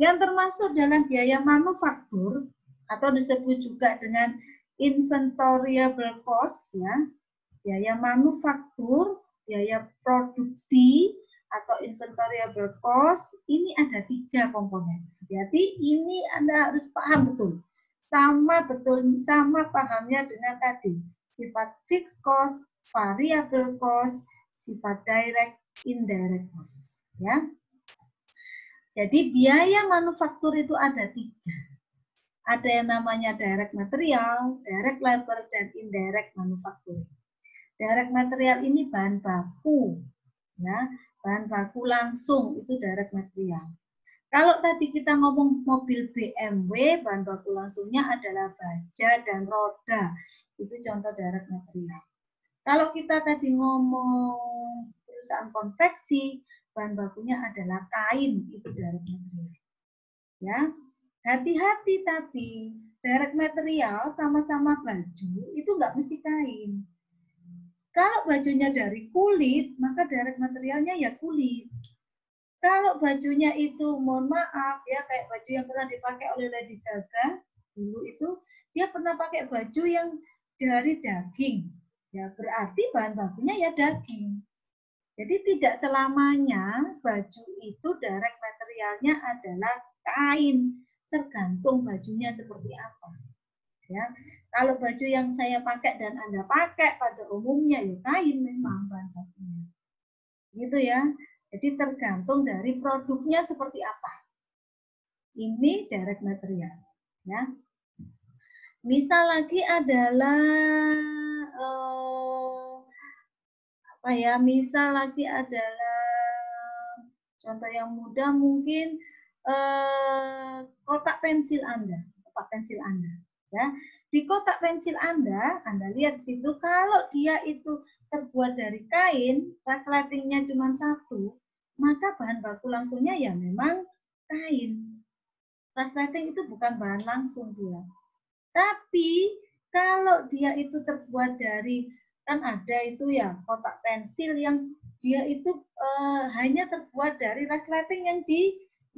yang termasuk dalam biaya manufaktur atau disebut juga dengan inventoriable cost, ya, biaya manufaktur, biaya produksi atau inventoriable cost, ini ada 3 komponen. Jadi ini Anda harus paham betul, sama pahamnya dengan tadi sifat fixed cost, variable cost, sifat direct, indirect cost, ya. Jadi biaya manufaktur itu ada 3. Ada yang namanya direct material, direct labor, dan indirect manufacturing. Direct material ini bahan baku, ya, bahan baku langsung itu direct material. Kalau tadi kita ngomong mobil BMW, bahan baku langsungnya adalah baja dan roda, itu contoh direct material. Kalau kita tadi ngomong perusahaan konveksi, bahan bakunya adalah kain, itu direct material. Ya, hati-hati tapi direct material sama-sama baju itu nggak mesti kain. Kalau bajunya dari kulit, maka direct materialnya ya kulit. Kalau bajunya itu, mohon maaf ya, kayak baju yang pernah dipakai oleh Lady Gaga dulu itu, dia pernah pakai baju yang dari daging. Ya, berarti bahan bakunya ya daging. Jadi tidak selamanya baju itu direct materialnya adalah kain. Tergantung bajunya seperti apa. Ya, kalau baju yang saya pakai dan Anda pakai pada umumnya ya kain memang bahan bakunya. Gitu ya. Jadi tergantung dari produknya seperti apa. Ini direct material, ya. Misal lagi adalah apa ya? Misal lagi adalah contoh yang mudah mungkin kotak pensil Anda, ya. Di kotak pensil Anda lihat di situ kalau dia itu terbuat dari kain, resletingnya cuma 1, maka bahan baku langsungnya ya memang kain. Resleting itu bukan bahan langsung dia. Tapi kalau dia itu terbuat dari, kan ada itu ya kotak pensil yang dia itu hanya terbuat dari resleting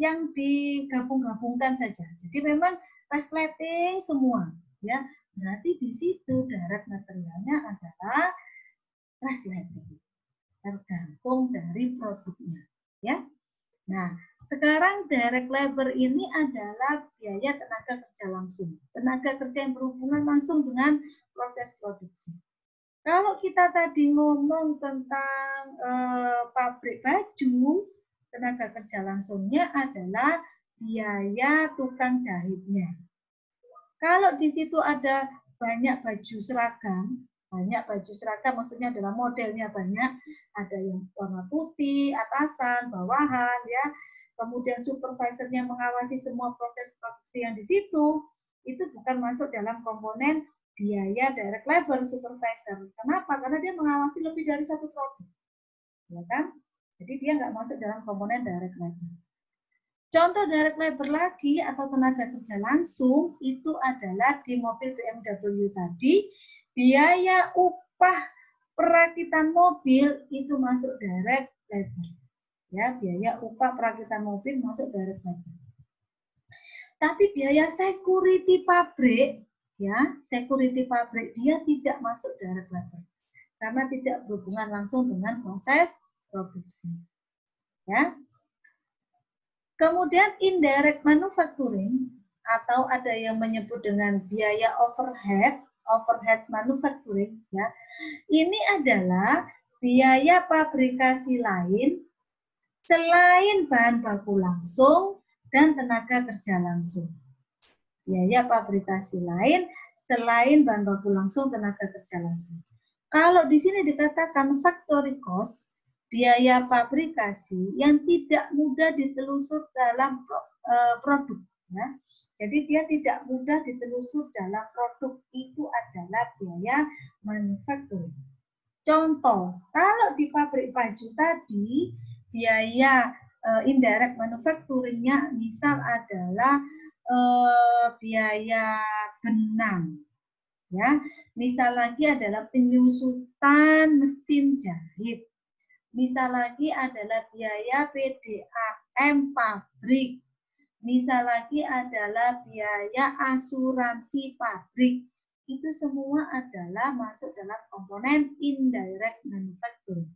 yang digabung-gabungkan saja. Jadi memang resleting semua, ya. Berarti di situ direct materialnya adalah resleting. Tergantung dari produknya, ya. Nah, sekarang direct labor ini adalah biaya tenaga kerja langsung. Tenaga kerja yang berhubungan langsung dengan proses produksi. Kalau kita tadi ngomong tentang pabrik baju, tenaga kerja langsungnya adalah biaya tukang jahitnya. Kalau di situ ada banyak baju seragam maksudnya adalah modelnya banyak, ada yang warna putih, atasan, bawahan, ya. Kemudian supervisornya mengawasi semua proses produksi yang di situ, itu bukan masuk dalam komponen biaya direct labor supervisor. Kenapa? Karena dia mengawasi lebih dari 1 produk, ya kan? Jadi dia nggak masuk dalam komponen direct labor. Contoh direct labor lagi atau tenaga kerja langsung itu adalah di mobil BMW tadi, biaya upah perakitan mobil itu masuk direct labor. Ya, biaya upah perakitan mobil masuk direct labor. Tapi biaya security pabrik, ya, security pabrik dia tidak masuk direct labor karena tidak berhubungan langsung dengan proses produksi. Ya. Kemudian indirect manufacturing atau ada yang menyebut dengan biaya overhead manufacturing, ya. Ini adalah biaya pabrikasi lain selain bahan baku langsung dan tenaga kerja langsung. Biaya pabrikasi lain selain bahan baku langsung, tenaga kerja langsung. Kalau di sini dikatakan factory cost, biaya pabrikasi yang tidak mudah ditelusur dalam produk. Ya. Jadi dia tidak mudah ditelusur dalam produk, itu adalah biaya manufacturing. Contoh, kalau di pabrik baju tadi, biaya indirect manufacturing-nya misal adalah biaya benang. Ya, misal lagi adalah penyusutan mesin jahit. Misal lagi adalah biaya PDAM pabrik. Misal lagi adalah biaya asuransi pabrik. Itu semua adalah masuk dalam komponen indirect manufacturing.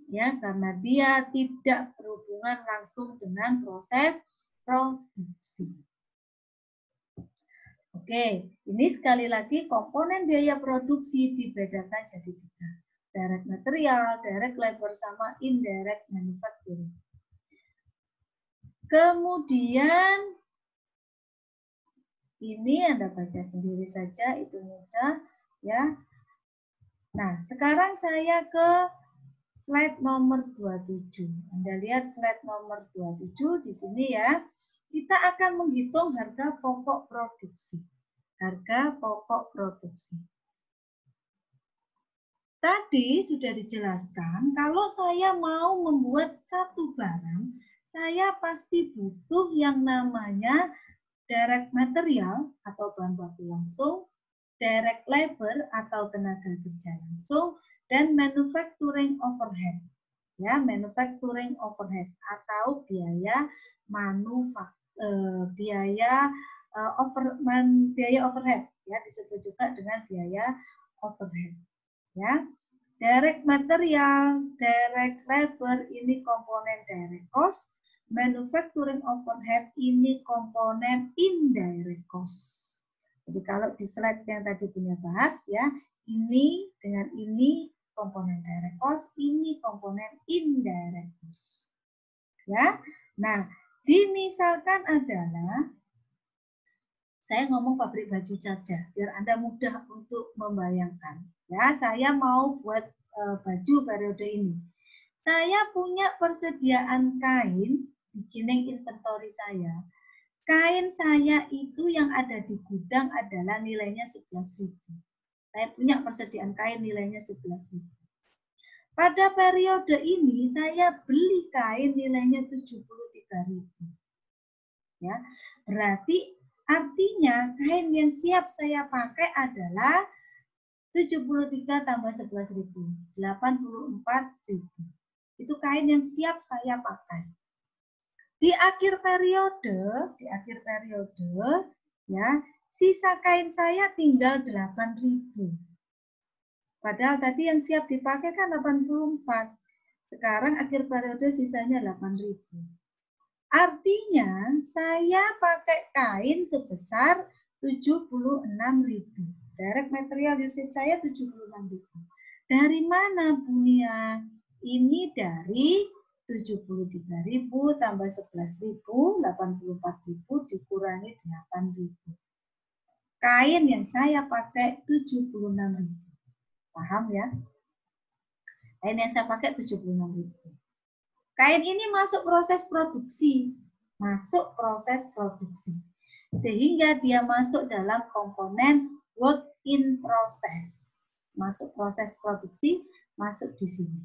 Ya, karena dia tidak berhubungan langsung dengan proses produksi. Oke, ini sekali lagi komponen biaya produksi dibedakan jadi 3. Direct material, direct labor, sama indirect manufacturing. Kemudian ini Anda baca sendiri saja, itu mudah ya. Nah, sekarang saya ke slide nomor 27. Anda lihat slide nomor 27 di sini ya. Kita akan menghitung harga pokok produksi. Harga pokok produksi. Tadi sudah dijelaskan, kalau saya mau membuat satu barang, saya pasti butuh yang namanya direct material atau bahan baku langsung, direct labor atau tenaga kerja langsung, dan manufacturing overhead. Ya, manufacturing overhead atau biaya biaya overhead ya, disebut juga dengan biaya overhead. Ya, direct material, direct labor ini komponen direct cost, manufacturing overhead ini komponen indirect cost. Jadi kalau di slide yang tadi punya bahas ya, ini dengan ini komponen direct cost, ini komponen indirect cost. Ya. Nah, dimisalkan adalah saya ngomong pabrik baju saja biar Anda mudah untuk membayangkan. Ya, saya mau buat baju periode ini. Saya punya persediaan kain, beginning inventory saya. Kain saya itu yang ada di gudang adalah nilainya 11.000. Saya punya persediaan kain nilainya 11.000. Pada periode ini saya beli kain nilainya 73.000. Ya, berarti artinya kain yang siap saya pakai adalah 73 tambah 11.000, 84.000. Itu kain yang siap saya pakai. Di akhir periode ya, sisa kain saya tinggal 8.000. Padahal tadi yang siap dipakai kan 84. Sekarang akhir periode sisanya 8.000. Artinya saya pakai kain sebesar 76.000. Direct material usage saya 76.000. Dari mana Bu Nia? Ini dari 73.000 tambah 11.000, 84.000 dikurangi 8.000. Kain yang saya pakai 76.000. Paham ya? Kain yang saya pakai 76.000. Kain ini masuk proses produksi. Sehingga dia masuk dalam komponen work in process. Masuk proses produksi, masuk di sini.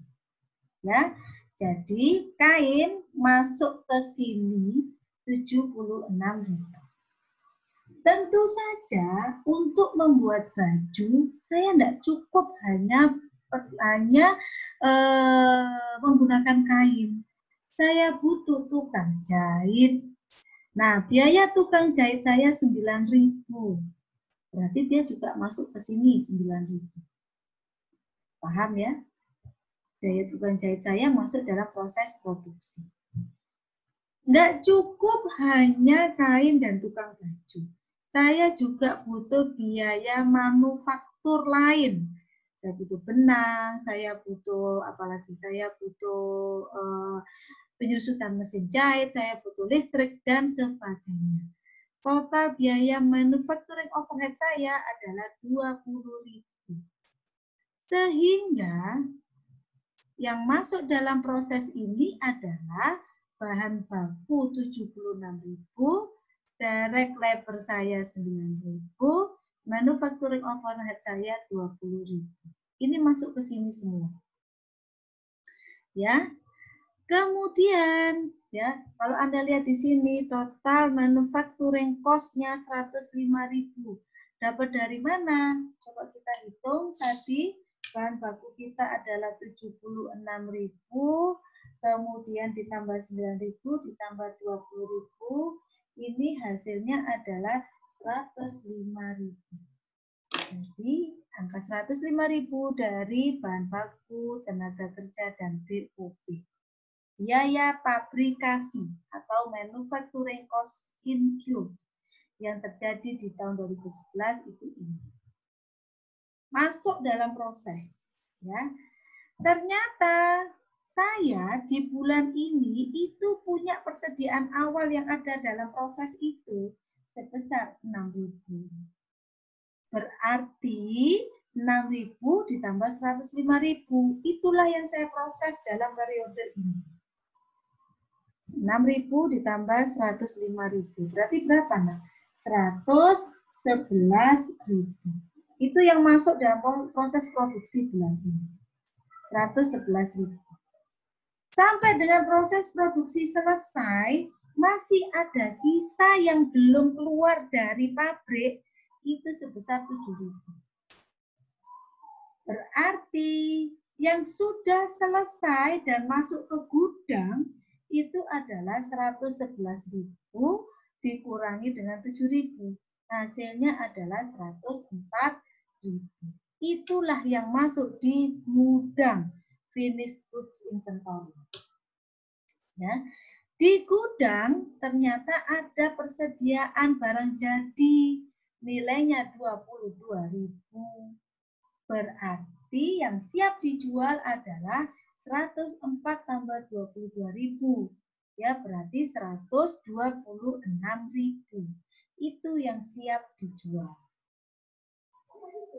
Ya. Jadi kain masuk ke sini 76.000. Tentu saja untuk membuat baju saya tidak cukup hanya menggunakan kain. Saya butuh tukang jahit. Nah, biaya tukang jahit saya 9.000. Berarti dia juga masuk ke sini 9.000. Paham ya? Biaya tukang jahit saya masuk dalam proses produksi. Tidak cukup hanya kain dan tukang baju. Saya juga butuh biaya manufaktur lain. Saya butuh benang, saya butuh apalagi saya butuh penyusutan mesin jahit, saya butuh listrik dan sebagainya. Total biaya manufacturing overhead saya adalah 20.000. Sehingga yang masuk dalam proses ini adalah bahan baku 76.000, direct labor saya 9.000, manufacturing overhead saya 20.000. Ini masuk ke sini semua. Ya. Kemudian ya, kalau Anda lihat di sini total manufacturing cost-nya 105.000. Dapat dari mana? Coba kita hitung tadi bahan baku kita adalah 76.000, kemudian ditambah 9.000 ditambah 20.000, ini hasilnya adalah 105.000. Jadi angka 105.000 dari bahan baku, tenaga kerja, dan BOP. Biaya pabrikasi atau manufacturing cost incurred yang terjadi di tahun 2011 itu ini. Masuk dalam proses. Ya. Ternyata saya di bulan ini itu punya persediaan awal yang ada dalam proses itu sebesar 6.000. Berarti 6.000 ditambah 105.000. Itulah yang saya proses dalam periode ini. 6.000 ditambah 105.000. Berarti berapa, Nak? 111.000. Itu yang masuk dalam proses produksi bulan ini. 111.000. Sampai dengan proses produksi selesai, masih ada sisa yang belum keluar dari pabrik, itu sebesar 7.000. Berarti yang sudah selesai dan masuk ke gudang, itu adalah 111.000 dikurangi dengan 7.000. Hasilnya adalah 104.000. Itulah yang masuk di gudang finished goods inventory. Ya. Di gudang ternyata ada persediaan barang jadi nilainya 22.000. Berarti yang siap dijual adalah 104 tambah 22.000. Ya, berarti 126.000. Itu yang siap dijual.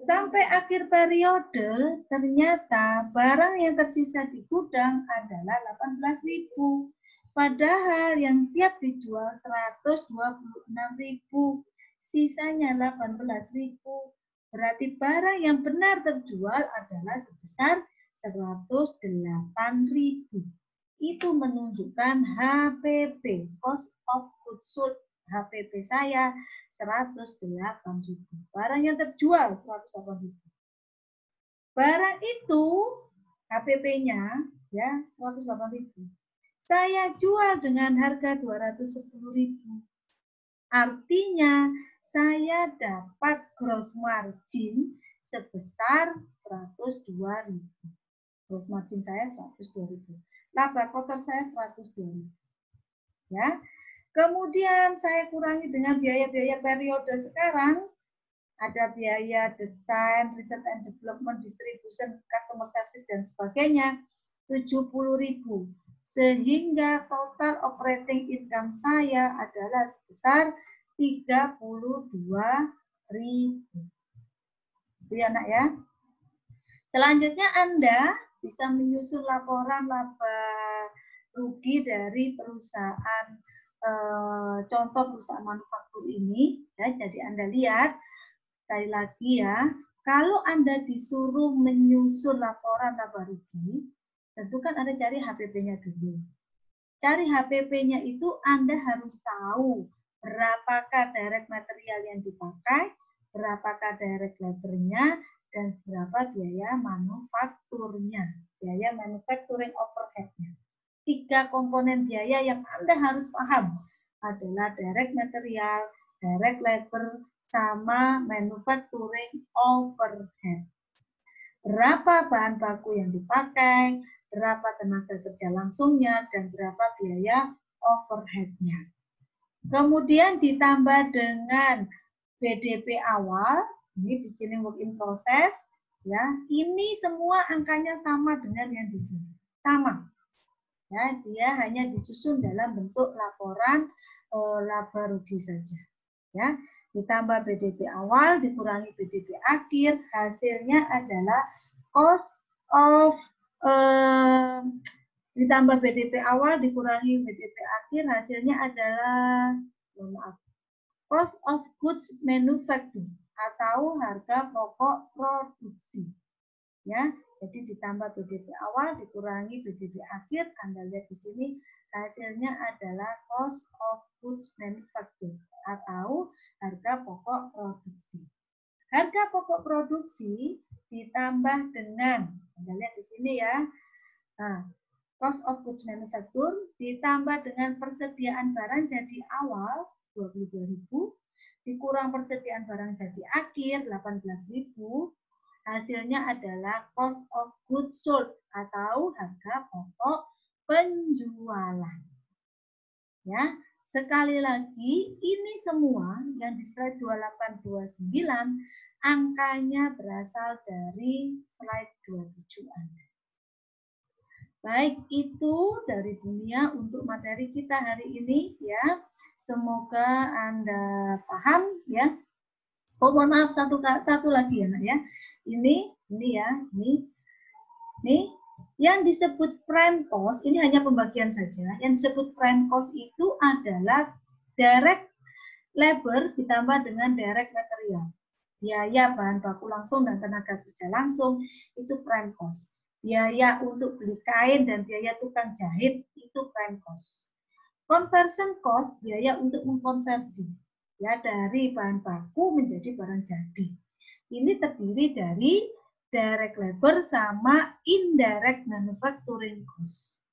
Sampai akhir periode, ternyata barang yang tersisa di gudang adalah 18.000. Padahal yang siap dijual 126.000. Sisanya 18.000. Berarti barang yang benar terjual adalah sebesar 108.000. Itu menunjukkan HPP, cost of goods sold, HPP saya 108.000. Barang yang terjual 108.000. Barang itu HPP-nya ya 108.000. Saya jual dengan harga 210.000. Artinya saya dapat gross margin sebesar 102.000. Gross margin saya 102.000. Laba kotor saya 102.000. Ya. Kemudian saya kurangi dengan biaya-biaya periode sekarang. Ada biaya desain, research and development, distribution, customer service, dan sebagainya. 70.000. Sehingga total operating income saya adalah sebesar 32.000. Itu ya, Nak ya. Selanjutnya Anda bisa menyusun laporan laba rugi dari perusahaan contoh perusahaan manufaktur ini ya. Jadi Anda lihat sekali lagi ya, kalau Anda disuruh menyusun laporan laba rugi, tentu kan Anda cari HPP-nya dulu. Cari HPP-nya itu Anda harus tahu berapakah direct material yang dipakai, berapakah direct labor-nya, dan berapa biaya manufakturnya, biaya manufacturing overhead-nya. 3 komponen biaya yang Anda harus paham adalah direct material, direct labor, sama manufacturing overhead. Berapa bahan baku yang dipakai, berapa tenaga kerja langsungnya, dan berapa biaya overhead-nya. Kemudian ditambah dengan BDP awal, ini beginning work in process, ya. Ini semua angkanya sama dengan yang di sini, sama. Ya, dia hanya disusun dalam bentuk laporan laba rugi saja. Ya, ditambah BDP awal dikurangi BDP akhir, hasilnya adalah cost of ditambah BDP awal dikurangi BDP akhir, hasilnya adalah, maaf, cost of goods manufactured atau harga pokok produksi. Ya, jadi ditambah BDP awal dikurangi BDP akhir, Anda lihat di sini hasilnya adalah cost of goods manufactured atau harga pokok produksi. Harga pokok produksi ditambah dengan, Anda lihat di sini ya. Nah, cost of goods manufactured ditambah dengan persediaan barang jadi awal 22.000 dikurang persediaan barang jadi akhir 18.000, hasilnya adalah cost of goods sold atau harga pokok penjualan. Ya, sekali lagi ini semua yang di slide 2829 angkanya berasal dari slide 27 Anda. Baik, itu dari dunia untuk materi kita hari ini ya. Semoga Anda paham ya. Oh, mohon maaf satu lagi ya, Nak ya. Ini ya, ini yang disebut prime cost, ini hanya pembagian saja. Yang disebut prime cost itu adalah direct labor ditambah dengan direct material. Biaya bahan baku langsung dan tenaga kerja langsung itu prime cost. Biaya untuk beli kain dan biaya tukang jahit itu prime cost. Conversion cost, biaya untuk mengkonversi ya dari bahan baku menjadi barang jadi. Ini terdiri dari direct labor sama indirect manufacturing cost.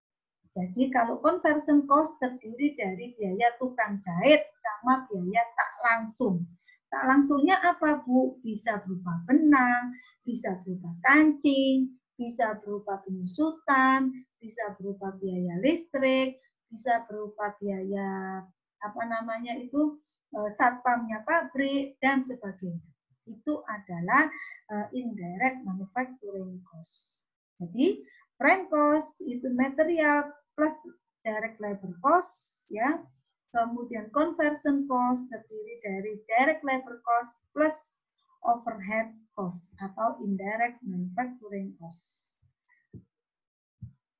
Jadi kalau conversion cost terdiri dari biaya tukang jahit sama biaya tak langsung. Tak langsungnya apa, Bu? Bisa berupa benang, bisa berupa kancing, bisa berupa penyusutan, bisa berupa biaya listrik, bisa berupa biaya satpamnya pabrik dan sebagainya. Itu adalah indirect manufacturing cost. Jadi prime cost itu material plus direct labor cost ya. Kemudian conversion cost terdiri dari direct labor cost plus overhead cost atau indirect manufacturing cost.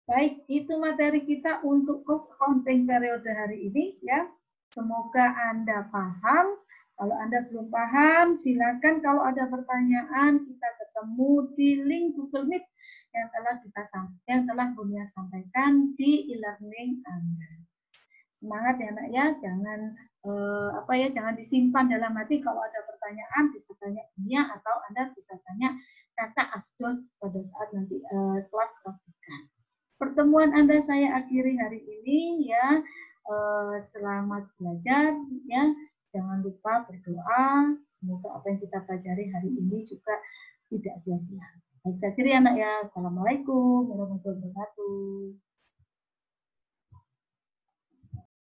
Baik, itu materi kita untuk cost accounting periode hari ini ya. Semoga Anda paham. Kalau Anda belum paham, silakan kalau ada pertanyaan kita ketemu di link Google Meet yang telah Bunia sampaikan di e-learning Anda. Semangat ya, Nak ya. Jangan disimpan dalam hati. Kalau ada pertanyaan bisa tanya Bunia atau Anda bisa tanya Kakak Asdos pada saat nanti kelas praktikan. Pertemuan Anda saya akhiri hari ini ya. Selamat belajar ya. Jangan lupa berdoa. Semoga apa yang kita pelajari hari ini juga tidak sia-sia. Baik, saya akhiri anak ya. Assalamualaikum warahmatullahi wabarakatuh.